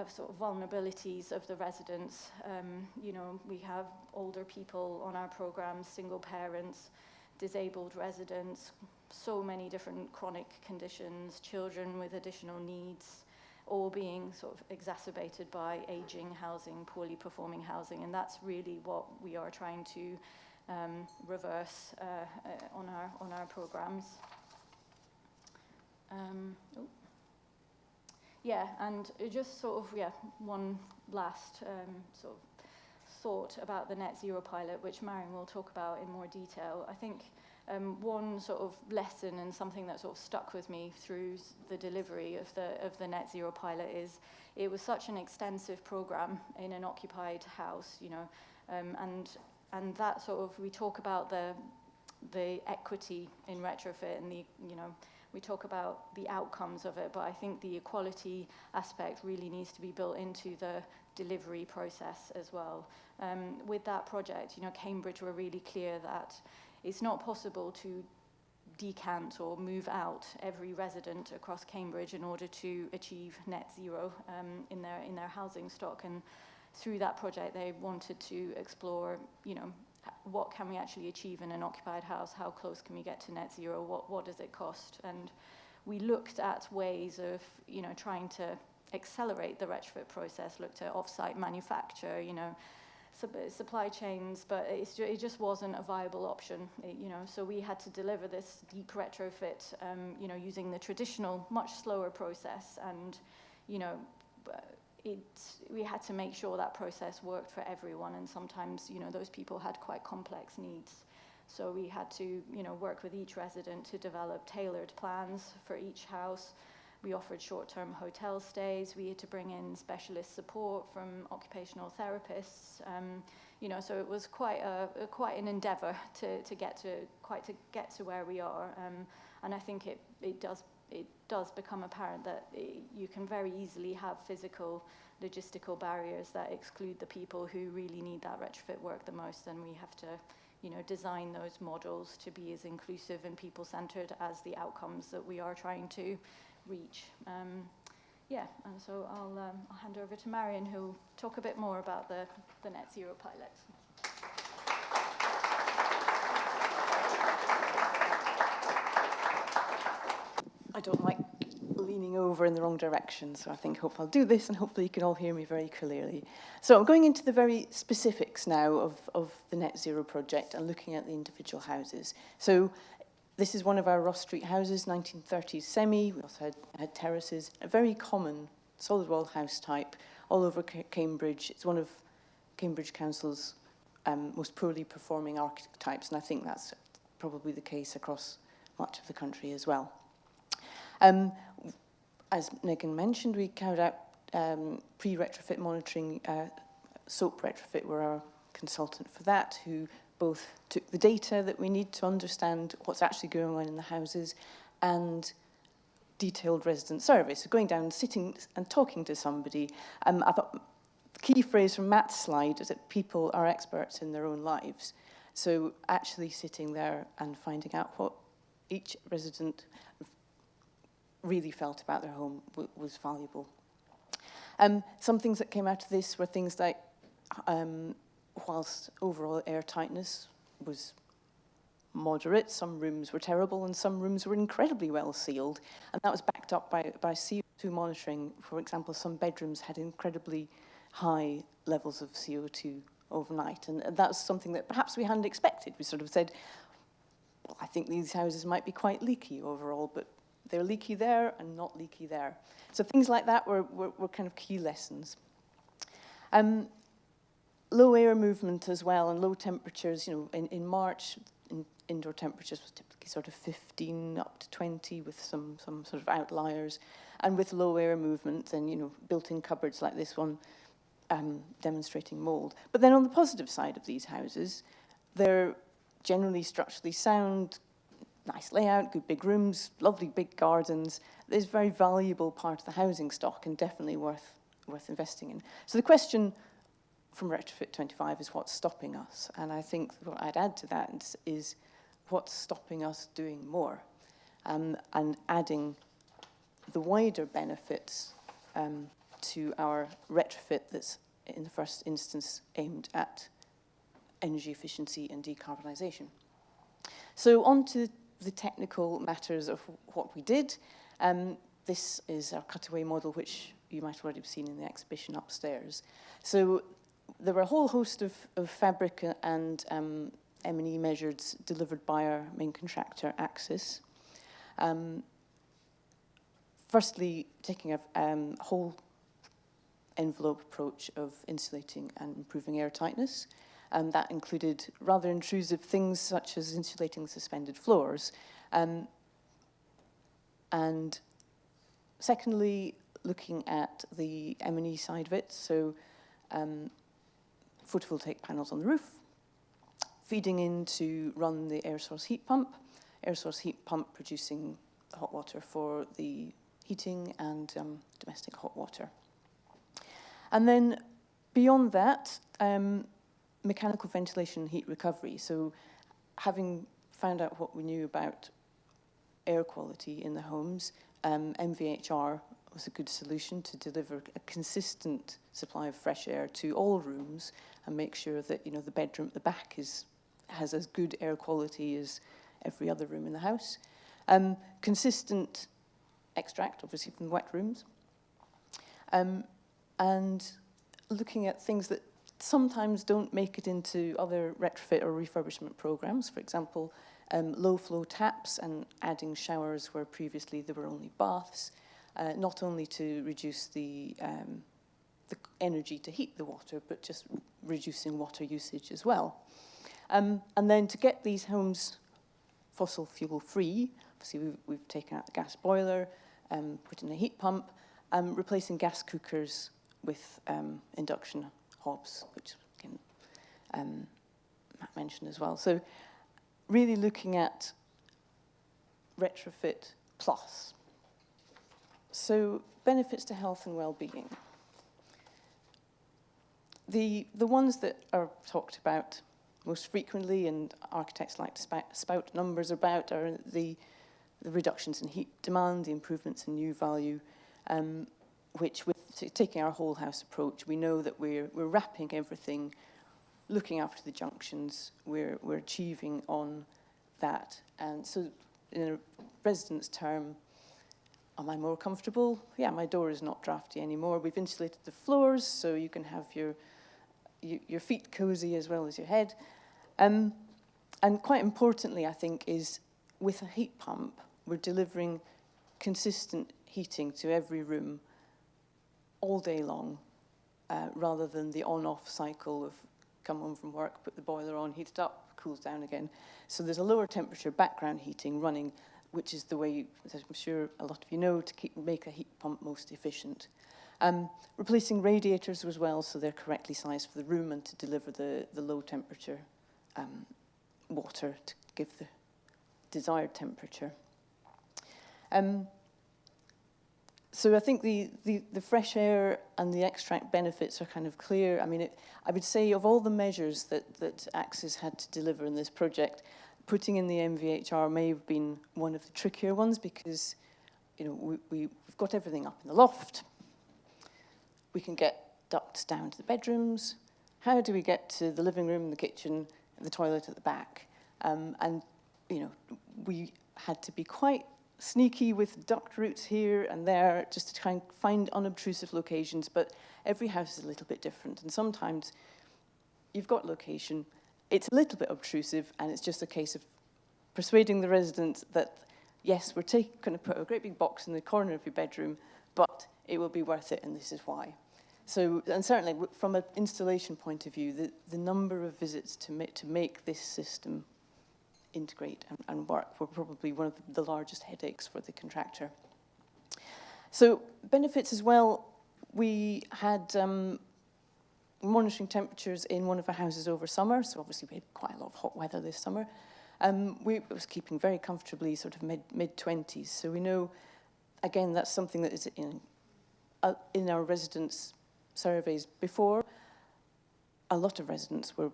sort of vulnerabilities of the residents. You know, we have older people on our programs, single parents, disabled residents, so many different chronic conditions, children with additional needs, all being sort of exacerbated by aging housing, poorly performing housing, and that's really what we are trying to reverse on our programs. Yeah, and just sort of, yeah, one last sort of thought about the net zero pilot, which Marion will talk about in more detail. I think one sort of lesson and something that sort of stuck with me through the delivery of the net zero pilot is it was such an extensive program in an occupied house, you know, and that sort of, we talk about the equity in retrofit and the, you know, we talk about the outcomes of it, but I think the equality aspect really needs to be built into the delivery process as well. With that project, you know, Cambridge were really clear that it's not possible to decant or move out every resident across Cambridge in order to achieve net zero in their housing stock. And through that project, they wanted to explore, you know, what can we actually achieve in an occupied house? How close can we get to net zero? What does it cost? And we looked at ways of, you know, trying to accelerate the retrofit process, looked at off-site manufacture, you know, supply chains, but it just wasn't a viable option, you know. So we had to deliver this deep retrofit, you know, using the traditional, much slower process, and, you know, we had to make sure that process worked for everyone, and sometimes, you know, those people had quite complex needs. So we had to, you know, work with each resident to develop tailored plans for each house. We offered short-term hotel stays. We had to bring in specialist support from occupational therapists. You know, so it was quite an endeavour to get to where we are. And I think it does become apparent that you can very easily have physical, logistical barriers that exclude the people who really need that retrofit work the most, and we have to, you know, design those models to be as inclusive and people-centered as the outcomes that we are trying to reach. Yeah, and so I'll hand over to Marion, who'll talk a bit more about the Net Zero pilot. I don't like leaning over in the wrong direction, so I hope I'll do this, and hopefully you can all hear me very clearly. So I'm going into the very specifics now of the Net Zero project and looking at the individual houses. So this is one of our Ross Street houses, 1930s semi. We also had terraces, a very common solid wall house type all over Cambridge. It's one of Cambridge Council's most poorly performing archetypes, and I think that's probably the case across much of the country as well. As Negin mentioned, we carried out pre-retrofit monitoring. SOAP Retrofit were our consultant for that, who both took the data that we need to understand what's actually going on in the houses and detailed resident surveys. So going down and sitting and talking to somebody. I thought the key phrase from Matt's slide is that people are experts in their own lives. So actually sitting there and finding out what each resident really felt about their home was valuable. Some things that came out of this were things like, whilst overall air tightness was moderate, some rooms were terrible and some rooms were incredibly well sealed, and that was backed up by CO2 monitoring. For example, some bedrooms had incredibly high levels of CO2 overnight, and that's something that perhaps we hadn't expected. We sort of said, well, I think these houses might be quite leaky overall, but they're leaky there and not leaky there. So things like that were kind of key lessons. Low air movement as well, and low temperatures. You know, in March, indoor temperatures was typically sort of 15 up to 20 with some sort of outliers. And with low air movement, then, you know, built-in cupboards like this one demonstrating mold. But then on the positive side of these houses, they're generally structurally sound, nice layout, good big rooms, lovely big gardens. It's a very valuable part of the housing stock and definitely worth investing in. So the question from Retrofit 25 is what's stopping us? And I think what I'd add to that is what's stopping us doing more and adding the wider benefits to our retrofit that's in the first instance aimed at energy efficiency and decarbonisation. So on to the technical matters of what we did. This is our cutaway model, which you might already have seen in the exhibition upstairs. So there were a whole host of fabric and M&E measures delivered by our main contractor, Axis. Firstly, taking a whole envelope approach of insulating and improving air tightness. That included rather intrusive things such as insulating suspended floors. And secondly, looking at the M&E side of it, so photovoltaic panels on the roof, feeding in to run the air source heat pump producing the hot water for the heating and domestic hot water. And then beyond that, mechanical ventilation and heat recovery. So having found out what we knew about air quality in the homes, MVHR was a good solution to deliver a consistent supply of fresh air to all rooms and make sure that, you know, the bedroom at the back has as good air quality as every other room in the house. Consistent extract, obviously, from wet rooms. And looking at things that sometimes don't make it into other retrofit or refurbishment programs. For example, low flow taps and adding showers where previously there were only baths, not only to reduce the energy to heat the water, but just reducing water usage as well. And then to get these homes fossil fuel free, obviously we've taken out the gas boiler, put in a heat pump, replacing gas cookers with induction hobs, which Matt mentioned as well. So really looking at retrofit plus. So benefits to health and well-being. The ones that are talked about most frequently, and architects like to spout numbers about, are the reductions in heat demand, the improvements in U-value, which with taking our whole house approach, we know that we're wrapping everything, looking after the junctions, we're achieving on that. And so in a residence term, am I more comfortable? Yeah, my door is not drafty anymore. We've insulated the floors, so you can have your feet cozy as well as your head. And quite importantly, I think, is with a heat pump, we're delivering consistent heating to every room all day long, rather than the on-off cycle of come home from work, put the boiler on, heat it up, cools down again. So there's a lower temperature background heating running, which is the way, as I'm sure a lot of you know, to make a heat pump most efficient. Replacing radiators as well, so they're correctly sized for the room and to deliver the low temperature water to give the desired temperature. So I think the fresh air and the extract benefits are kind of clear. I mean, I would say of all the measures that Axis had to deliver in this project, putting in the MVHR may have been one of the trickier ones, because we've got everything up in the loft. We can get ducts down to the bedrooms. How do we get to the living room, the kitchen, the toilet at the back? And we had to be quite sneaky with duct routes here and there, just to try and find unobtrusive locations, but every house is a little bit different, and sometimes you've got location, it's a little bit obtrusive, and it's just a case of persuading the residents that, yes, we're going to put a great big box in the corner of your bedroom, but it will be worth it, and this is why. So, and certainly from an installation point of view, the number of visits to make this system integrate and work were probably one of the largest headaches for the contractor. So benefits as well, we had monitoring temperatures in one of our houses over summer, so obviously we had quite a lot of hot weather this summer. It was keeping very comfortably sort of mid-20s, so we know, again, that's something that is in our residents' surveys before. A lot of residents were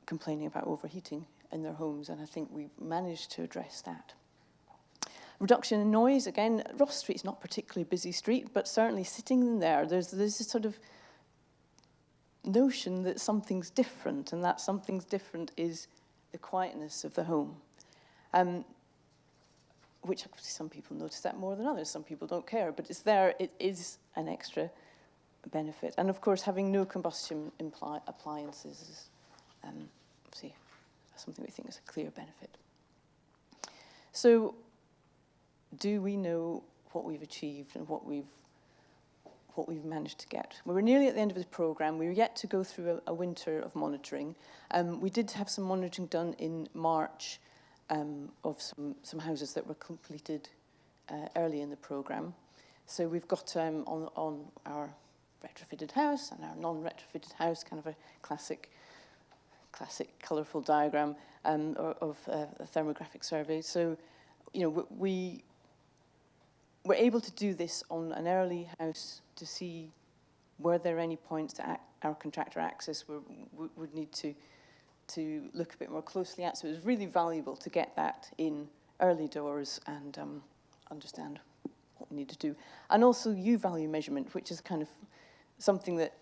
complaining about overheating in their homes, and I think we've managed to address that. Reduction in noise, again, Ross Street is not a particularly busy street, but certainly sitting in there, there's this sort of notion that something's different, and that something's different is the quietness of the home, which some people notice that more than others. Some people don't care, but it's there. It is an extra benefit. And of course, having no combustion appliances is something we think is a clear benefit. So, do we know what we've achieved and what we've managed to get? Well, we're nearly at the end of the programme. We were yet to go through a winter of monitoring. We did have some monitoring done in March of some houses that were completed early in the programme. So we've got on our retrofitted house and our non-retrofitted house, kind of a classic colourful diagram of a thermographic survey. So, we were able to do this on an early house to see were there any points that our contractor Axis would need to look a bit more closely at. So it was really valuable to get that in early doors and understand what we need to do. And also U-value measurement, which is kind of something that,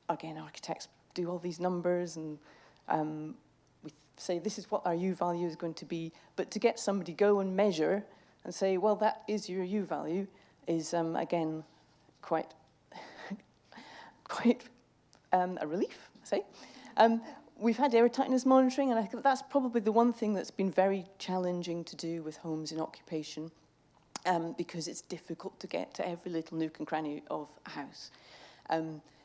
again, architects do all these numbers and we say this is what our U-value is going to be, but to get somebody go and measure and say, well, that is your U-value, is, again, quite a relief, I say. We've had air tightness monitoring, and I think that's probably the one thing that's been very challenging to do with homes in occupation, because it's difficult to get to every little nook and cranny of a house.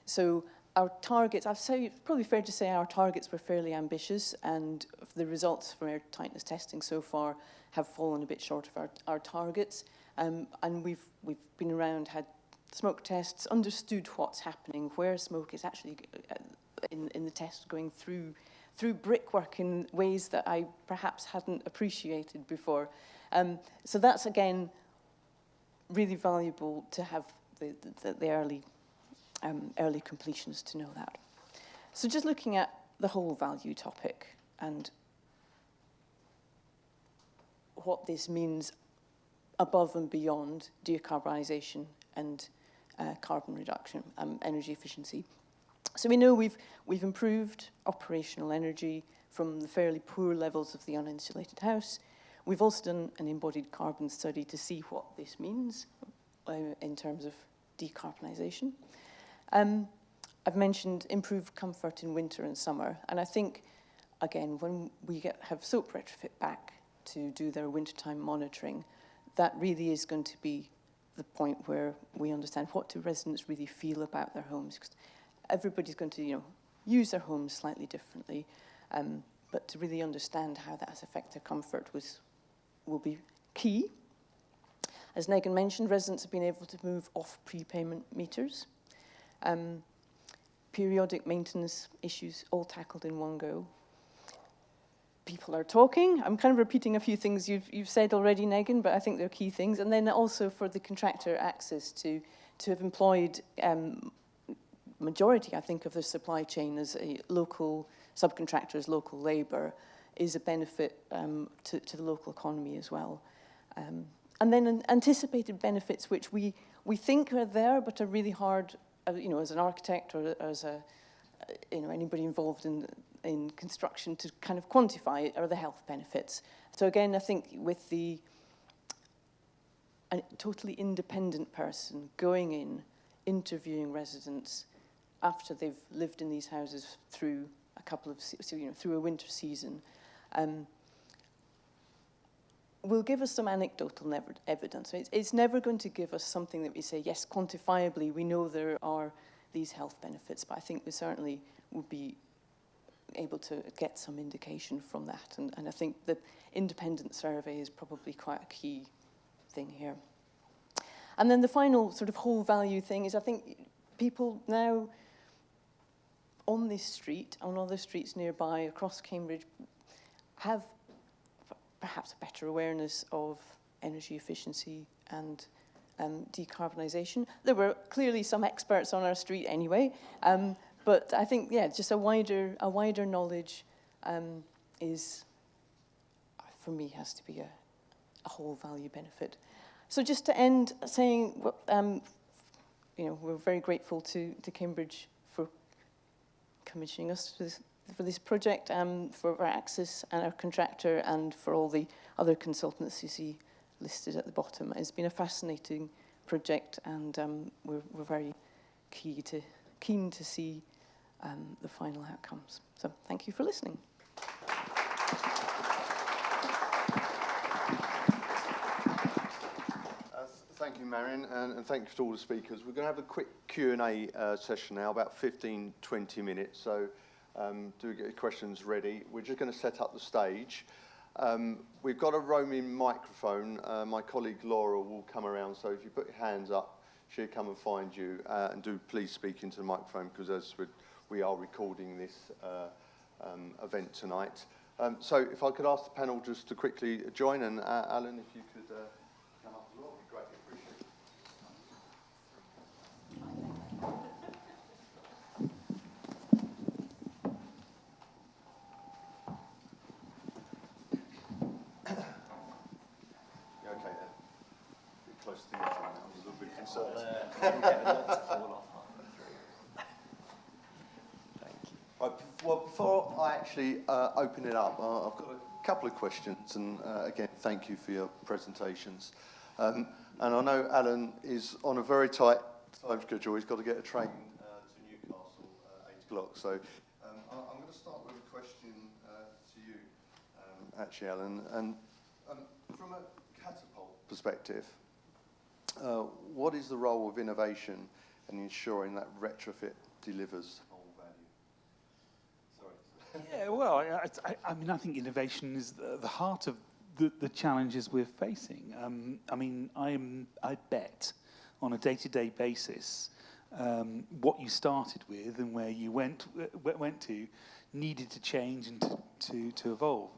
So our targets, I'd say it's probably fair to say our targets were fairly ambitious, and the results from air tightness testing so far have fallen a bit short of our targets. And we've been around, had smoke tests, understood what's happening, where smoke is actually in the test going through brickwork in ways that I perhaps hadn't appreciated before. So that's, again, really valuable to have the early completions to know that. So just looking at the whole value topic, and what this means above and beyond decarbonisation and carbon reduction, energy efficiency. So we know we've improved operational energy from the fairly poor levels of the uninsulated house. We've also done an embodied carbon study to see what this means in terms of decarbonisation. I've mentioned improved comfort in winter and summer, and I think, again, when we have SOAP Retrofit back to do their wintertime monitoring, that really is going to be the point where we understand what do residents really feel about their homes. 'Cause everybody's going to, use their homes slightly differently, but to really understand how that has affected comfort will be key. As Negin mentioned, residents have been able to move off prepayment meters. Periodic maintenance issues all tackled in one go. People are talking. I'm kind of repeating a few things you've said already, Negin, but I think they're key things. And then also for the contractor access to have employed majority, I think, of the supply chain as a local subcontractors, local labour, is a benefit to the local economy as well. And then anticipated benefits, which we think are there, but are really hard, as an architect or as anybody involved in construction to kind of quantify, are the health benefits. So again, I think with a totally independent person going in, interviewing residents after they've lived in these houses through through a winter season, will give us some anecdotal evidence. It's never going to give us something that we say, yes, quantifiably, we know there are these health benefits, but I think we certainly would be able to get some indication from that. And I think the independent survey is probably quite a key thing here. And then the final sort of whole value thing is, I think people now on this street, on other streets nearby across Cambridge, have perhaps a better awareness of energy efficiency and decarbonisation. There were clearly some experts on our street anyway, but I think, just a wider knowledge is, for me, has to be a whole value benefit. So just to end saying, we're very grateful to Cambridge for commissioning us for this project, for our access and our contractor, and for all the other consultants you see listed at the bottom. It's been a fascinating project, and we're very keen to see the final outcomes. So thank you for listening. Thank you, Marion, and thank you to all the speakers. We're going to have a quick Q&A session now, about 15, 20 minutes, so do get your questions ready. We're just going to set up the stage. We've got a roaming microphone. My colleague Laura will come around, so if you put your hands up, she'll come and find you, and do please speak into the microphone, because as we are recording this event tonight. So if I could ask the panel just to quickly join, and Alan, if you could come up as well, it'd be greatly appreciated. You okay there? A bit close to the edge right now, I'm a little bit concerned. Well, before I actually open it up, I've got a couple of questions, and again, thank you for your presentations. And I know Alan is on a very tight time schedule. He's got to get a train to Newcastle at 8 o'clock. So I'm going to start with a question to you, actually, Alan. And from a Catapult perspective, what is the role of innovation in ensuring that retrofit delivers? Yeah, well, I mean, I think innovation is the heart of the challenges we're facing. I mean, I bet on a day-to-day basis what you started with and where you went to needed to change and to evolve.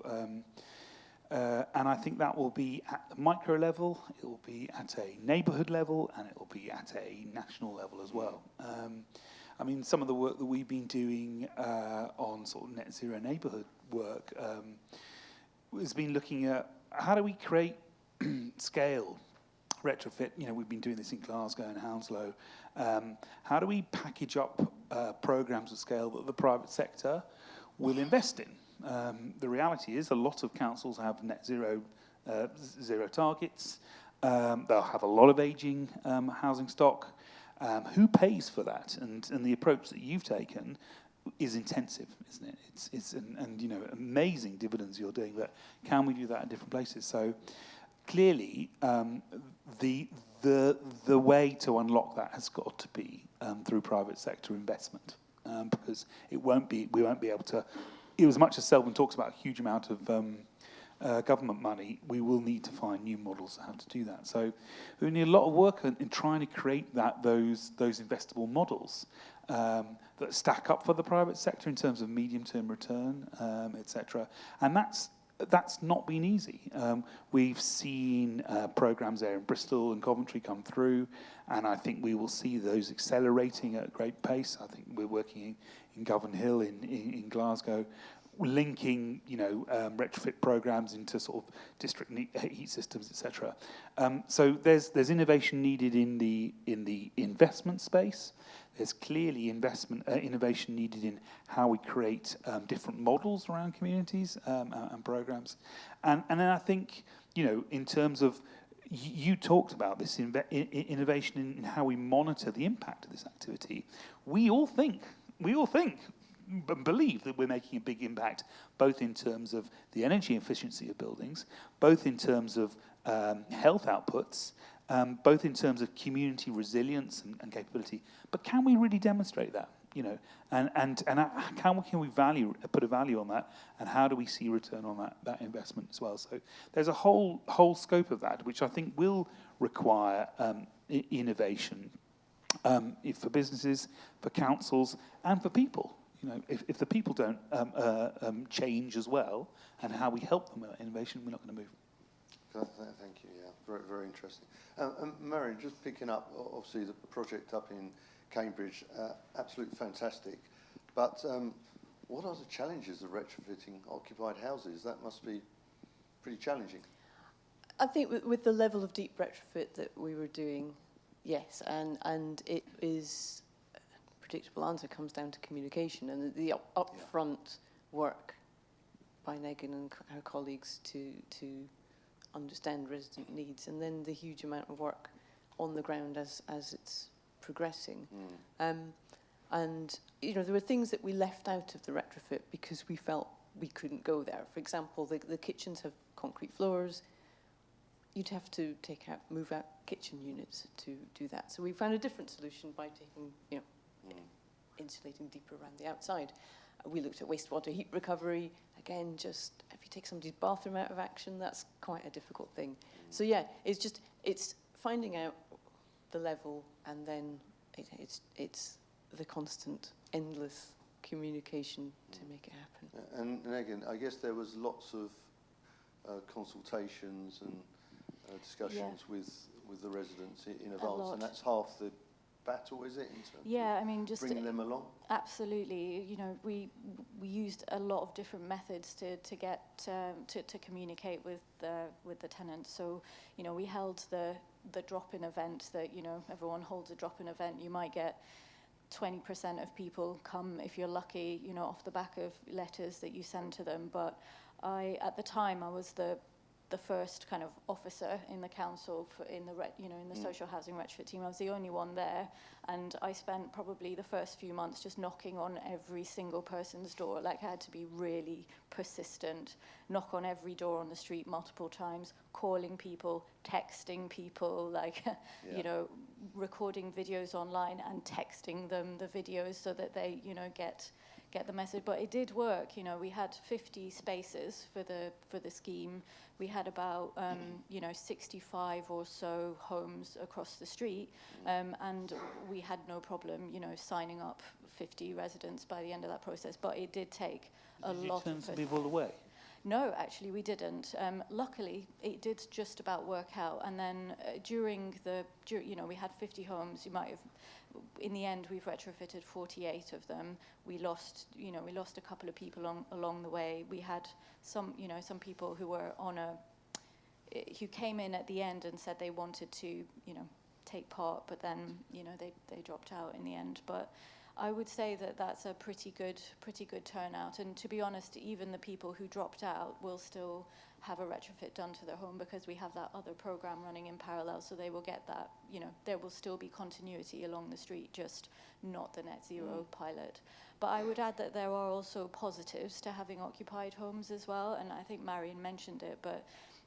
And I think that will be at the micro level, it will be at a neighbourhood level, and it will be at a national level as well. I mean, some of the work that we've been doing on sort of net zero neighbourhood work has been looking at how do we create scale retrofit. We've been doing this in Glasgow and Hounslow. How do we package up programs of scale that the private sector will invest in? The reality is a lot of councils have net zero targets. They'll have a lot of aging housing stock. Who pays for that? And the approach that you've taken is intensive, isn't it? It's amazing dividends you're doing, but can we do that in different places? So clearly, the way to unlock that has got to be through private sector investment, because we won't be able to. As much as Selvin talks about a huge amount of government money, we will need to find new models of how to do that. So we need a lot of work in trying to create those investable models that stack up for the private sector in terms of medium-term return, etc. And that's not been easy. We've seen programs there in Bristol and Coventry come through, and I think we will see those accelerating at a great pace. I think we're working in Govan Hill in Glasgow, linking retrofit programs into sort of district heat systems, etc. So there's innovation needed in the investment space. There's clearly innovation needed in how we create different models around communities and programs. And then I think, in terms of, you talked about this innovation in how we monitor the impact of this activity. We all think and believe that we're making a big impact, both in terms of the energy efficiency of buildings, both in terms of health outputs, both in terms of community resilience and capability. But can we really demonstrate that? And how can we put a value on that, and how do we see return on that investment as well? So there's a whole scope of that, which I think will require innovation for businesses, for councils, and for people. If the people don't change as well, and how we help them with innovation, we're not going to move. Thank you. Yeah, very, very interesting. Marion, just picking up, obviously the project up in Cambridge, absolutely fantastic. But what are the challenges of retrofitting occupied houses? That must be pretty challenging. I think with the level of deep retrofit that we were doing, yes, and it is. Predictable answer comes down to communication and the upfront work by Negin and her colleagues to understand resident needs, and then the huge amount of work on the ground as it's progressing. And there were things that we left out of the retrofit because we felt we couldn't go there. For example, the kitchens have concrete floors. You'd have to move out kitchen units to do that. So we found a different solution by taking insulating deeper around the outside. We looked at wastewater heat recovery. Again, just if you take somebody's bathroom out of action, that's quite a difficult thing. So yeah, it's finding out the level, and then it's the constant, endless communication to make it happen. And again, I guess there was lots of consultations and discussions with the residents in advance, and that's half the battle, is it? Yeah, I mean, just bringing them along. Absolutely. We used a lot of different methods to get to communicate with the tenants. So we held the drop-in event that everyone holds a drop-in event. You might get 20% of people come if you're lucky. Off the back of letters that you send to them. But at the time I was the first kind of officer in the council in the social housing retrofit team. I was the only one there, and I spent probably the first few months just knocking on every single person's door. Like, I had to be really persistent, knock on every door on the street multiple times, calling people, texting people, recording videos online and texting them the videos so that they get the message. But it did work. We had 50 spaces for the scheme. We had about 65 or so homes across the street, and we had no problem signing up 50 residents by the end of that process. But it did take a lot. Did you turn some people away? No, actually we didn't. Luckily, it did just about work out. And then during we had 50 homes. You might have in the end, we've retrofitted 48 of them. We lost a couple of people along the way. We had some people who were who came in at the end and said they wanted to, take part, but then, they dropped out in the end. But I would say that that's a pretty good turnout. And to be honest, even the people who dropped out will still have a retrofit done to their home because we have that other program running in parallel, so they will get that, there will still be continuity along the street, just not the net zero pilot. But I would add that there are also positives to having occupied homes as well, and I think Marion mentioned it, but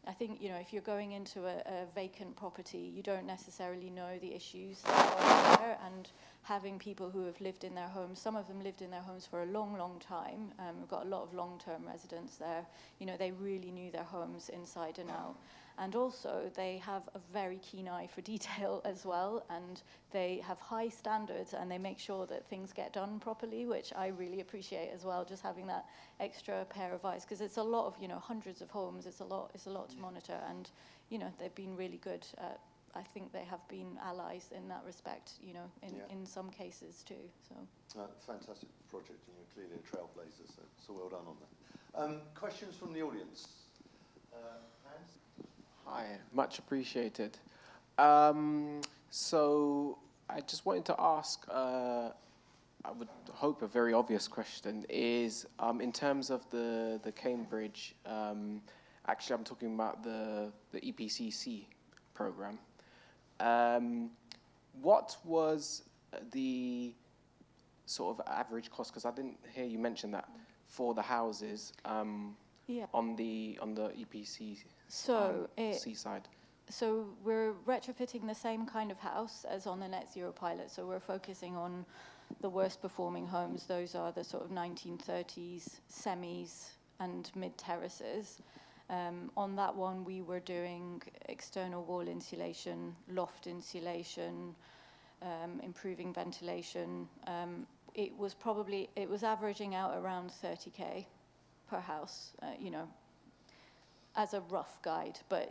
I think, if you're going into a vacant property, you don't necessarily know the issues that are there, and having people who have lived in their homes, some of them lived in their homes for a long, long time. We've got a lot of long-term residents there. They really knew their homes inside and out. And also, they have a very keen eye for detail as well, and they have high standards, and they make sure that things get done properly, which I really appreciate as well, just having that extra pair of eyes, because it's a lot of, hundreds of homes, it's a lot to monitor, and, they've been really good at, I think they have been allies in that respect, in some cases too. So fantastic project, and you're clearly a trailblazer, so well done on that. Questions from the audience? Hans? Hi, much appreciated. So I just wanted to ask, I would hope a very obvious question is, in terms of the Cambridge, actually I'm talking about the EPCC program. What was the sort of average cost? Because I didn't hear you mention that for the houses on the EPC side. So we're retrofitting the same kind of house as on the net zero pilot. So we're focusing on the worst performing homes. Those are the sort of 1930s semis and mid terraces. On that one, we were doing external wall insulation, loft insulation, improving ventilation. It was averaging out around 30k per house, as a rough guide, but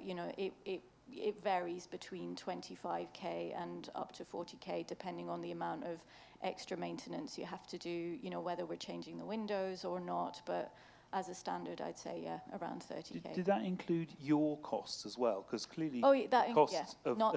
it varies between 25k and up to 40k, depending on the amount of extra maintenance you have to do, whether we're changing the windows or not, but as a standard, I'd say, around 30k. Did that include your costs as well? Because clearly the costs of No.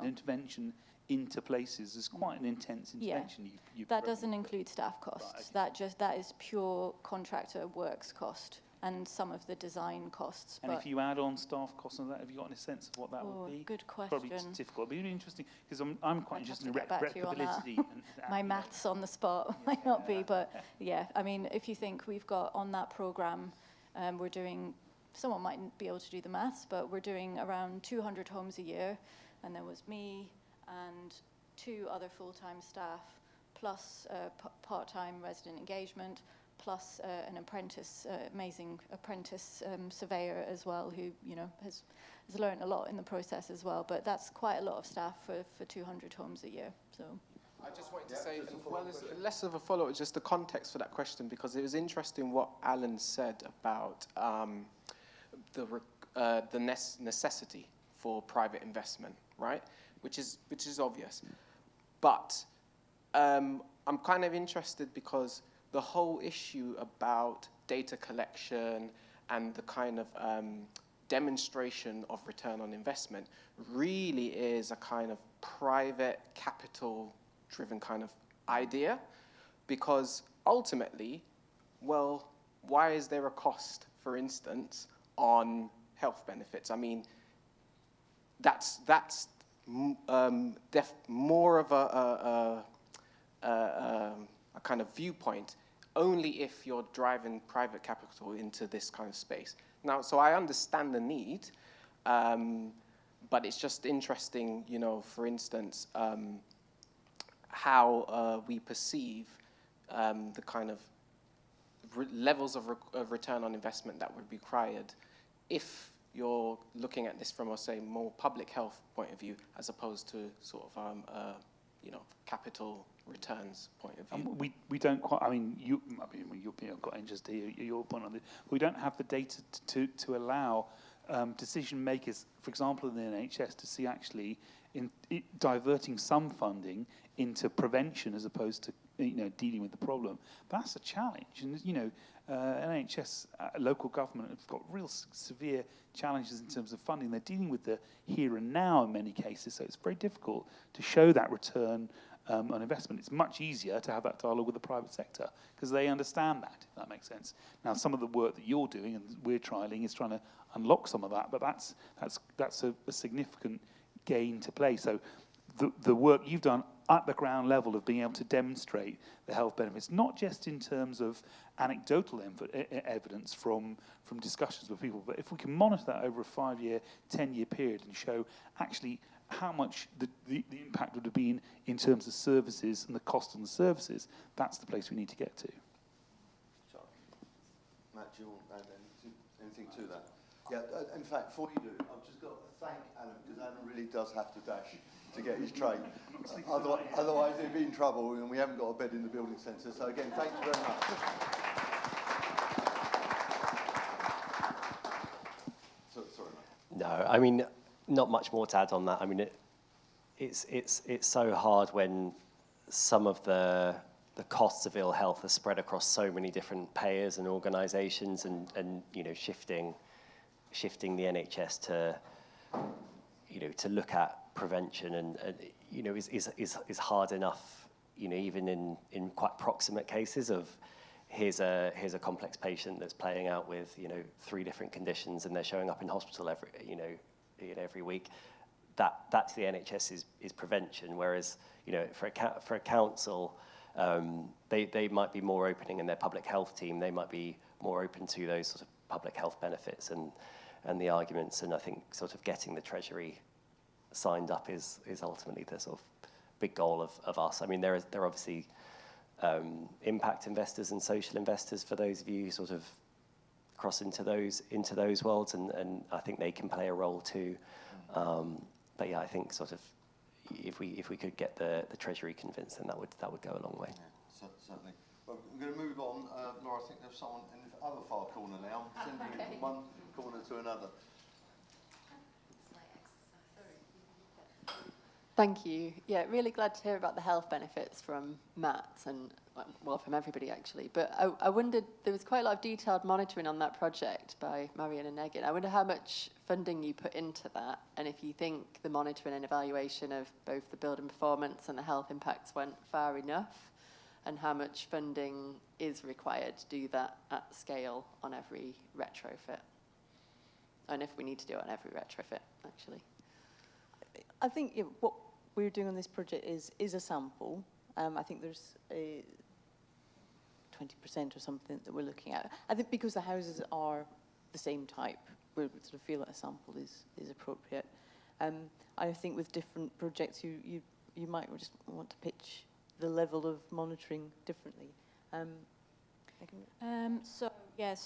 intervention into places is quite an intense intervention. Yeah. That doesn't include staff costs. Right, okay. That is pure contractor works cost and some of the design costs. And if you add on staff costs and that, have you got any sense of what that would be? Good question. Probably difficult. It'd be really interesting because I'm quite interested in replicability. My maths on the spot might not be, but yeah, I mean, if you think we've got on that program, we're doing, someone mightn't be able to do the maths, but we're doing around 200 homes a year, and there was me and 2 other full-time staff, plus part-time resident engagement, plus an apprentice, amazing apprentice surveyor as well, who has learned a lot in the process as well. But that's quite a lot of staff for 200 homes a year. So I just wanted to say, well, it's less of a follow-up, just the context for that question, because it was interesting what Alan said about the necessity for private investment, right? Which is obvious, but I'm kind of interested because the whole issue about data collection and the kind of demonstration of return on investment really is a kind of private capital driven kind of idea, because ultimately, well, why is there a cost, for instance, on health benefits? I mean, that's more of a kind of viewpoint only if you're driving private capital into this kind of space. Now, so I understand the need, but it's just interesting, for instance, how we perceive the kind of levels of return on investment that would be required if you're looking at this from a, say, more public health point of view, as opposed to sort of, capital returns point of view. We don't quite. I mean, you've got interested to hear your point on this. We don't have the data to allow decision makers, for example, in the NHS, to see actually diverting some funding into prevention as opposed to dealing with the problem. That's a challenge, and NHS, local government have got real severe challenges in terms of funding. They're dealing with the here and now in many cases, so it's very difficult to show that return on investment. It's much easier to have that dialogue with the private sector because they understand that, if that makes sense. Now, some of the work that you're doing and we're trialling is trying to unlock some of that, but that's a significant gain to play. So the work you've done at the ground level of being able to demonstrate the health benefits, not just in terms of anecdotal evidence from discussions with people, but if we can monitor that over a 5-year, 10-year period and show actually how much the impact would have been in terms of services and the cost on the services, that's the place we need to get to. Matt, do you want to add anything to that? Yeah, in fact, before you do, I've just got to thank Alan, because Alan really does have to dash to get his train. Otherwise he'd be in trouble, and we haven't got a bed in the building centre. So again, thank you very much. Sorry, Matt. No, I mean, not much more to add on that. I mean, it's so hard when some of the costs of ill health are spread across so many different payers and organisations, and shifting the NHS to look at prevention and is hard enough. Even in quite proximate cases of here's a complex patient that's playing out with 3 different conditions and they're showing up in hospital every week. That to the NHS is prevention, whereas for a council, they might be more opening in their public health team. They might be more open to those sort of public health benefits and the arguments. And I think sort of getting the Treasury signed up is ultimately the sort of big goal of us. I mean, there are obviously impact investors and social investors for those of you who sort of cross into those worlds, and I think they can play a role too. But yeah, I think sort of if we could get the Treasury convinced, then that would go a long way. Yeah, certainly. Well, we're going to move on. Laura, I think there's someone in the other far corner now. I'm sending you from one corner to another. Thank you. Yeah, really glad to hear about the health benefits from Matt and, well, from everybody actually. But I wondered, there was quite a lot of detailed monitoring on that project by Marion and Negin. I wonder how much funding you put into that, and if you think the monitoring and evaluation of both the building performance and the health impacts went far enough, and how much funding is required to do that at scale on every retrofit, and if we need to do it on every retrofit, actually. I think what we're doing on this project is a sample. I think there's a 20% or something that we're looking at. I think because the houses are the same type, we sort of feel that a sample is appropriate. I think with different projects, you might just want to pitch the level of monitoring differently. So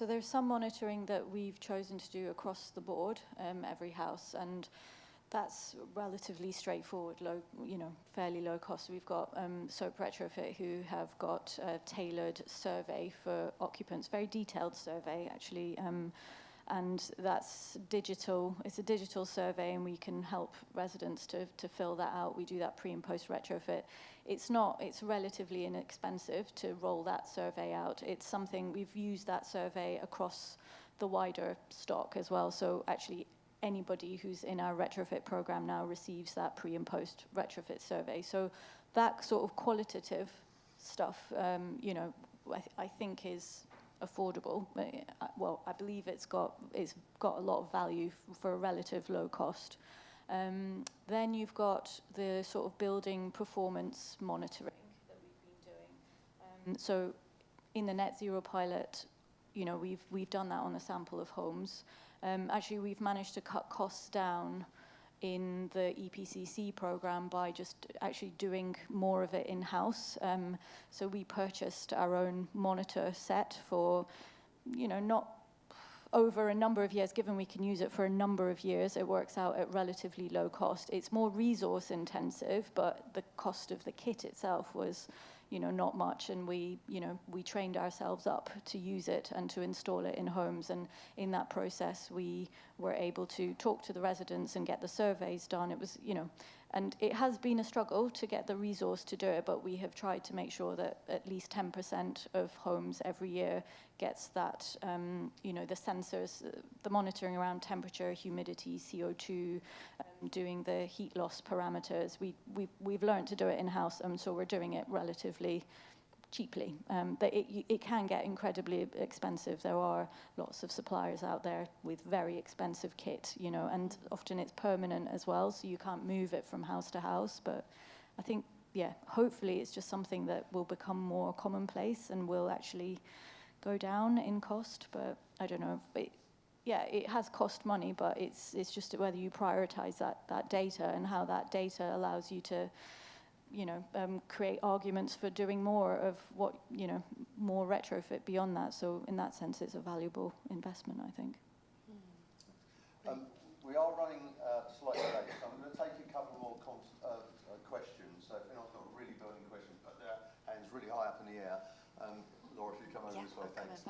there's some monitoring that we've chosen to do across the board, every house, and that's relatively straightforward, fairly low cost. We've got SOAP Retrofit, who have got a tailored survey for occupants, very detailed survey actually, and that's digital. It's a digital survey, and we can help residents to fill that out. We do that pre and post retrofit. It's relatively inexpensive to roll that survey out. It's something we've used that survey across the wider stock as well. So actually, anybody who's in our retrofit program now receives that pre and post retrofit survey. So that sort of qualitative stuff, I think is affordable. Well, I believe it's got a lot of value for a relative low cost. Then you've got the sort of building performance monitoring that we've been doing. So in the Net Zero pilot, we've done that on a sample of homes. Actually, we've managed to cut costs down in the EPCC program by just actually doing more of it in-house. So we purchased our own monitor set for, not over a number of years, given we can use it for a number of years, it works out at relatively low cost. It's more resource intensive, but the cost of the kit itself was not much, and we trained ourselves up to use it and to install it in homes, and in that process we were able to talk to the residents and get the surveys done. It was, and it has been a struggle to get the resource to do it, but we have tried to make sure that at least 10% of homes every year gets that, you know, the sensors, the monitoring around temperature, humidity, CO2, doing the heat loss parameters. We've learned to do it in-house, so we're doing it relatively cheaply. But it can get incredibly expensive. There are lots of suppliers out there with very expensive kit, you know, and often it's permanent as well, so you can't move it from house to house. But I think, yeah, hopefully it's just something that will become more commonplace and will actually go down in cost. But I don't know. Yeah, it has cost money, but it's just whether you prioritize that data and how that data allows you to, you know, create arguments for doing more of what, you know, more retrofit beyond that. So in that sense, it's a valuable investment, I think. We are running slightly late, so I'm going to take a couple more questions. So if anyone's got a really burning question, put their hands really high up in the air. Laura, if you come over this way, thanks.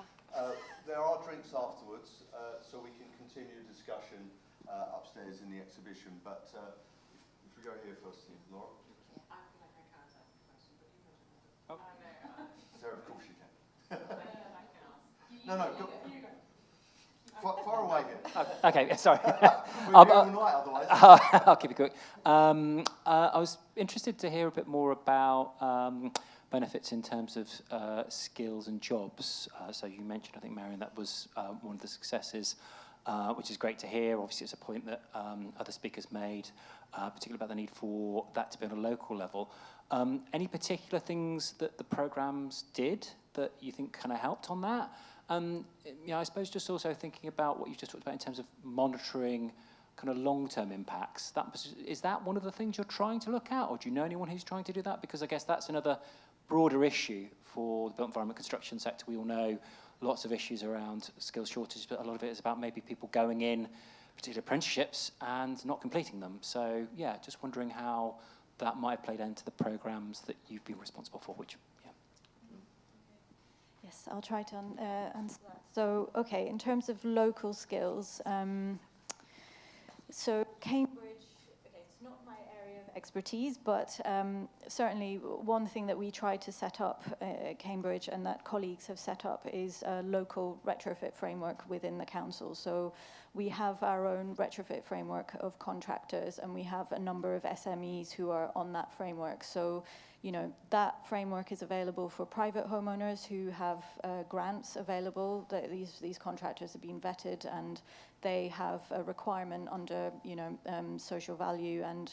There are drinks afterwards, so we can continue discussion upstairs in the exhibition. But if we go here first, Laura. Sarah, of course you can. No, go. Far away here. Okay, sorry. We'll be all night otherwise. I'll keep it quick. I was interested to hear a bit more about benefits in terms of skills and jobs. So you mentioned, I think, Marion, that was one of the successes, which is great to hear. Obviously, it's a point that other speakers made, particularly about the need for that to be on a local level. Any particular things that the programs did that you think kind of helped on that? You know, I suppose just also thinking about what you just talked about in terms of monitoring kind of long-term impacts. Is that one of the things you're trying to look at, or do you know anyone who's trying to do that? Because I guess that's another broader issue for the built environment construction sector. We all know lots of issues around skills shortages, but a lot of it is about maybe people going in, particularly apprenticeships, and not completing them. So, yeah, just wondering how that might have played into the programs that you've been responsible for, which, yeah. Yes, I'll try to answer that. So, okay, in terms of local skills, so Cambridge, okay, it's not my area of expertise, but certainly one thing that we try to set up at Cambridge and that colleagues have set up is a local retrofit framework within the council. So we have our own retrofit framework of contractors, and we have a number of SMEs who are on that framework. So, you know, that framework is available for private homeowners who have grants available. These contractors have been vetted, and they have a requirement under, you know, social value, and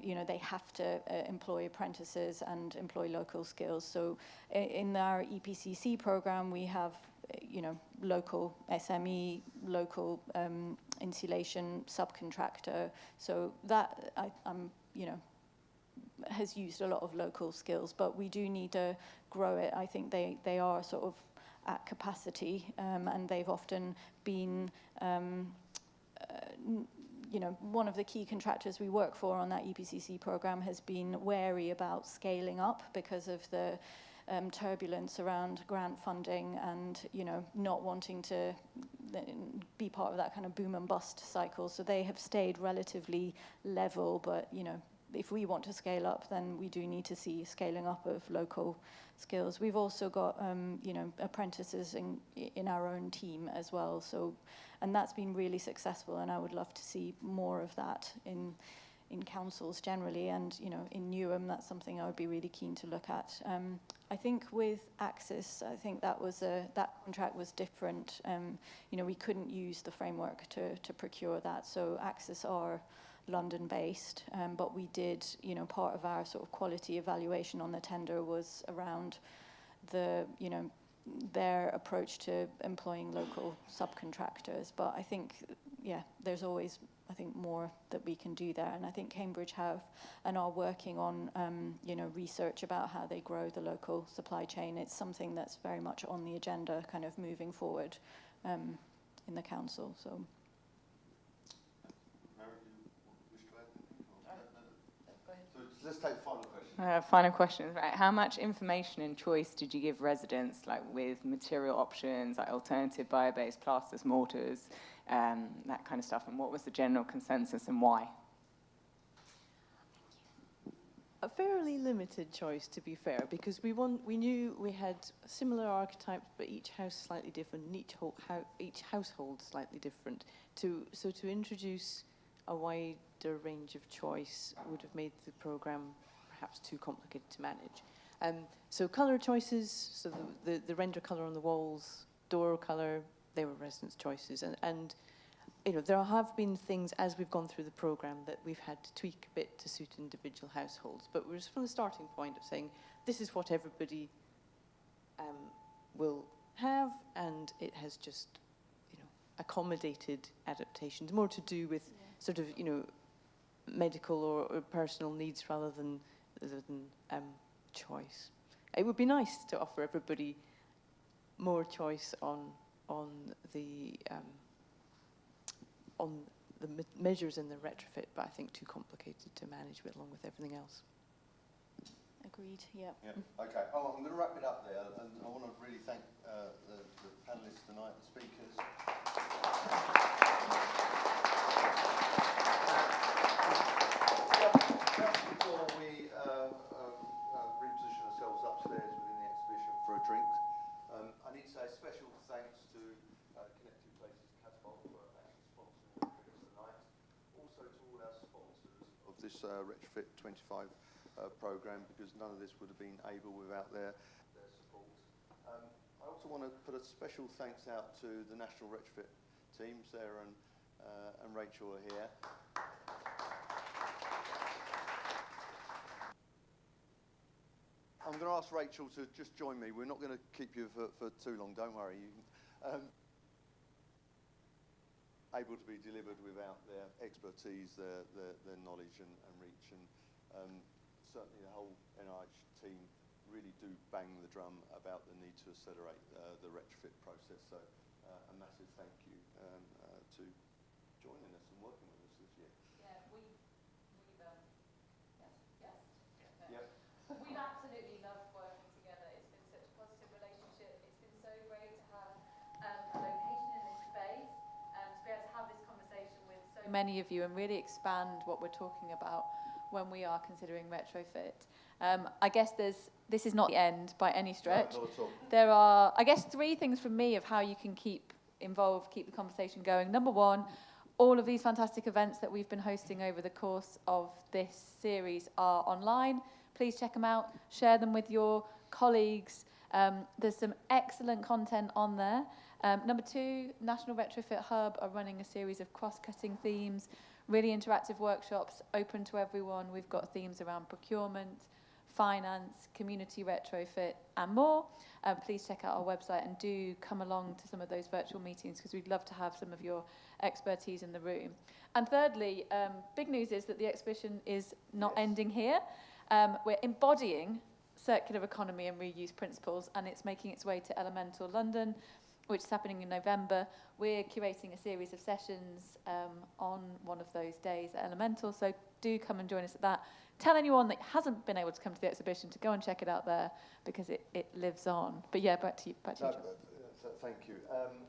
you know, they have to employ apprentices and employ local skills. So in our EPCC program, we have, you know, local SME, local insulation subcontractor. So that you know, has used a lot of local skills, but we do need to grow it. I think they are sort of at capacity, and they've often been, you know, one of the key contractors we work for on that EPCC program has been wary about scaling up because of the turbulence around grant funding and, you know, not wanting to be part of that kind of boom and bust cycle. So they have stayed relatively level, but, you know, if we want to scale up, then we do need to see scaling up of local skills. We've also got, you know, apprentices in our own team as well. So, and that's been really successful, and I would love to see more of that in councils generally, and, you know, in Newham, that's something I would be really keen to look at. I think with Axis, I think that contract was different. You know, we couldn't use the framework to procure that. So Axis are London-based, but we did, you know, part of our sort of quality evaluation on the tender was around the, you know, their approach to employing local subcontractors. But I think, yeah, there's always, I think, more that we can do there. And I think Cambridge have and are working on, you know, research about how they grow the local supply chain. It's something that's very much on the agenda, kind of moving forward in the council. So. Let's take the final question. Final question, right? How much information and choice did you give residents, like with material options, like alternative bio-based plasters, mortars, that kind of stuff? And what was the general consensus and why? a fairly limited choice, to be fair, because we knew we had similar archetypes, but each house slightly different, and each household slightly different. So to introduce a wider range of choice would have made the programme perhaps too complicated to manage. So colour choices, so the render colour on the walls, door colour, they were residents' choices, and you know, there have been things as we've gone through the programme that we've had to tweak a bit to suit individual households. But we're just from the starting point of saying, this is what everybody will have, and it has just, you know, accommodated adaptations, more to do with sort of, you know, medical or personal needs rather than choice. It would be nice to offer everybody more choice on the measures in the retrofit, but I think too complicated to manage with, along with everything else. Agreed, yeah. Okay, I'm going to wrap it up there, and I want to really thank the panellists tonight, the speakers. Just before we reposition ourselves upstairs within the exhibition for a drink, I need to say a special thanks to Connected Places Catapult for actually sponsoring the drinks tonight. Also to all our sponsors of this Retrofit 25 programme, because none of this would have been able without their support. I also want to put a special thanks out to the National Retrofit team. Sarah and Rachel are here. I'm going to ask Rachel to just join me. We're not going to keep you for too long, don't worry. Able to be delivered without their expertise, their knowledge and reach. And certainly the whole NIH team really do bang the drum about the need to accelerate the retrofit process. So a massive thank you to joining us and working with us this year. Yeah, we've Yep. we've absolutely loved working together. It's been such a positive relationship. It's been so great to have a location in this space and to be able to have this conversation with so many of you and really expand what we're talking about when we are considering retrofit. I guess this is not the end by any stretch. No, not at all. There are, I guess, 3 things from me of how you can keep involved, keep the conversation going. Number 1, all of these fantastic events that we've been hosting over the course of this series are online. Please check them out, share them with your colleagues. There's some excellent content on there. Number 2, National Retrofit Hub are running a series of cross-cutting themes, really interactive workshops open to everyone. We've got themes around procurement, finance, community retrofit, and more. Please check out our website and do come along to some of those virtual meetings, because we'd love to have some of your expertise in the room. And thirdly, big news is that the exhibition is not ending here. We're embodying circular economy and reuse principles, and it's making its way to Elemental London, which is happening in November. We're curating a series of sessions on one of those days at Elemental, so do come and join us at that. Tell anyone that hasn't been able to come to the exhibition to go and check it out there, because it lives on. But yeah, back to you, John. Thank you.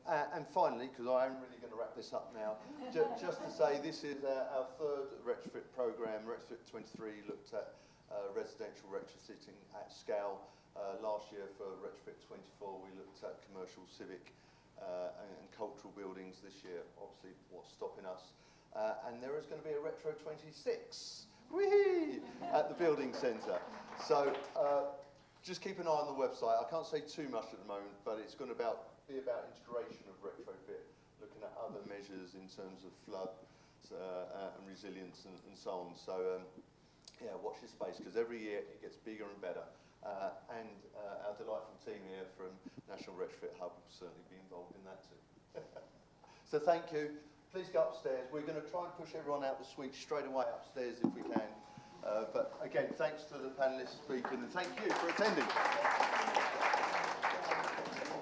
And finally, because I am really going to wrap this up now, just to say this is our 3rd retrofit programme. Retrofit 23 looked at residential retrofitting at scale. Last year for Retrofit 24 we looked at commercial, civic and cultural buildings. This year, obviously, what's stopping us? And there is going to be a Retro 26 at the Building Centre. So just keep an eye on the website. I can't say too much at the moment, but it's going to be about integration of retrofit, looking at other measures in terms of flood and resilience and so on. So yeah, watch this space, because every year it gets bigger and better. And our delightful team here from National Retrofit Hub will certainly be involved in that too. So thank you. Please go upstairs. We're going to try and push everyone out the suite straight away upstairs if we can. But again, thanks to the panellists speaking, and thank you for attending.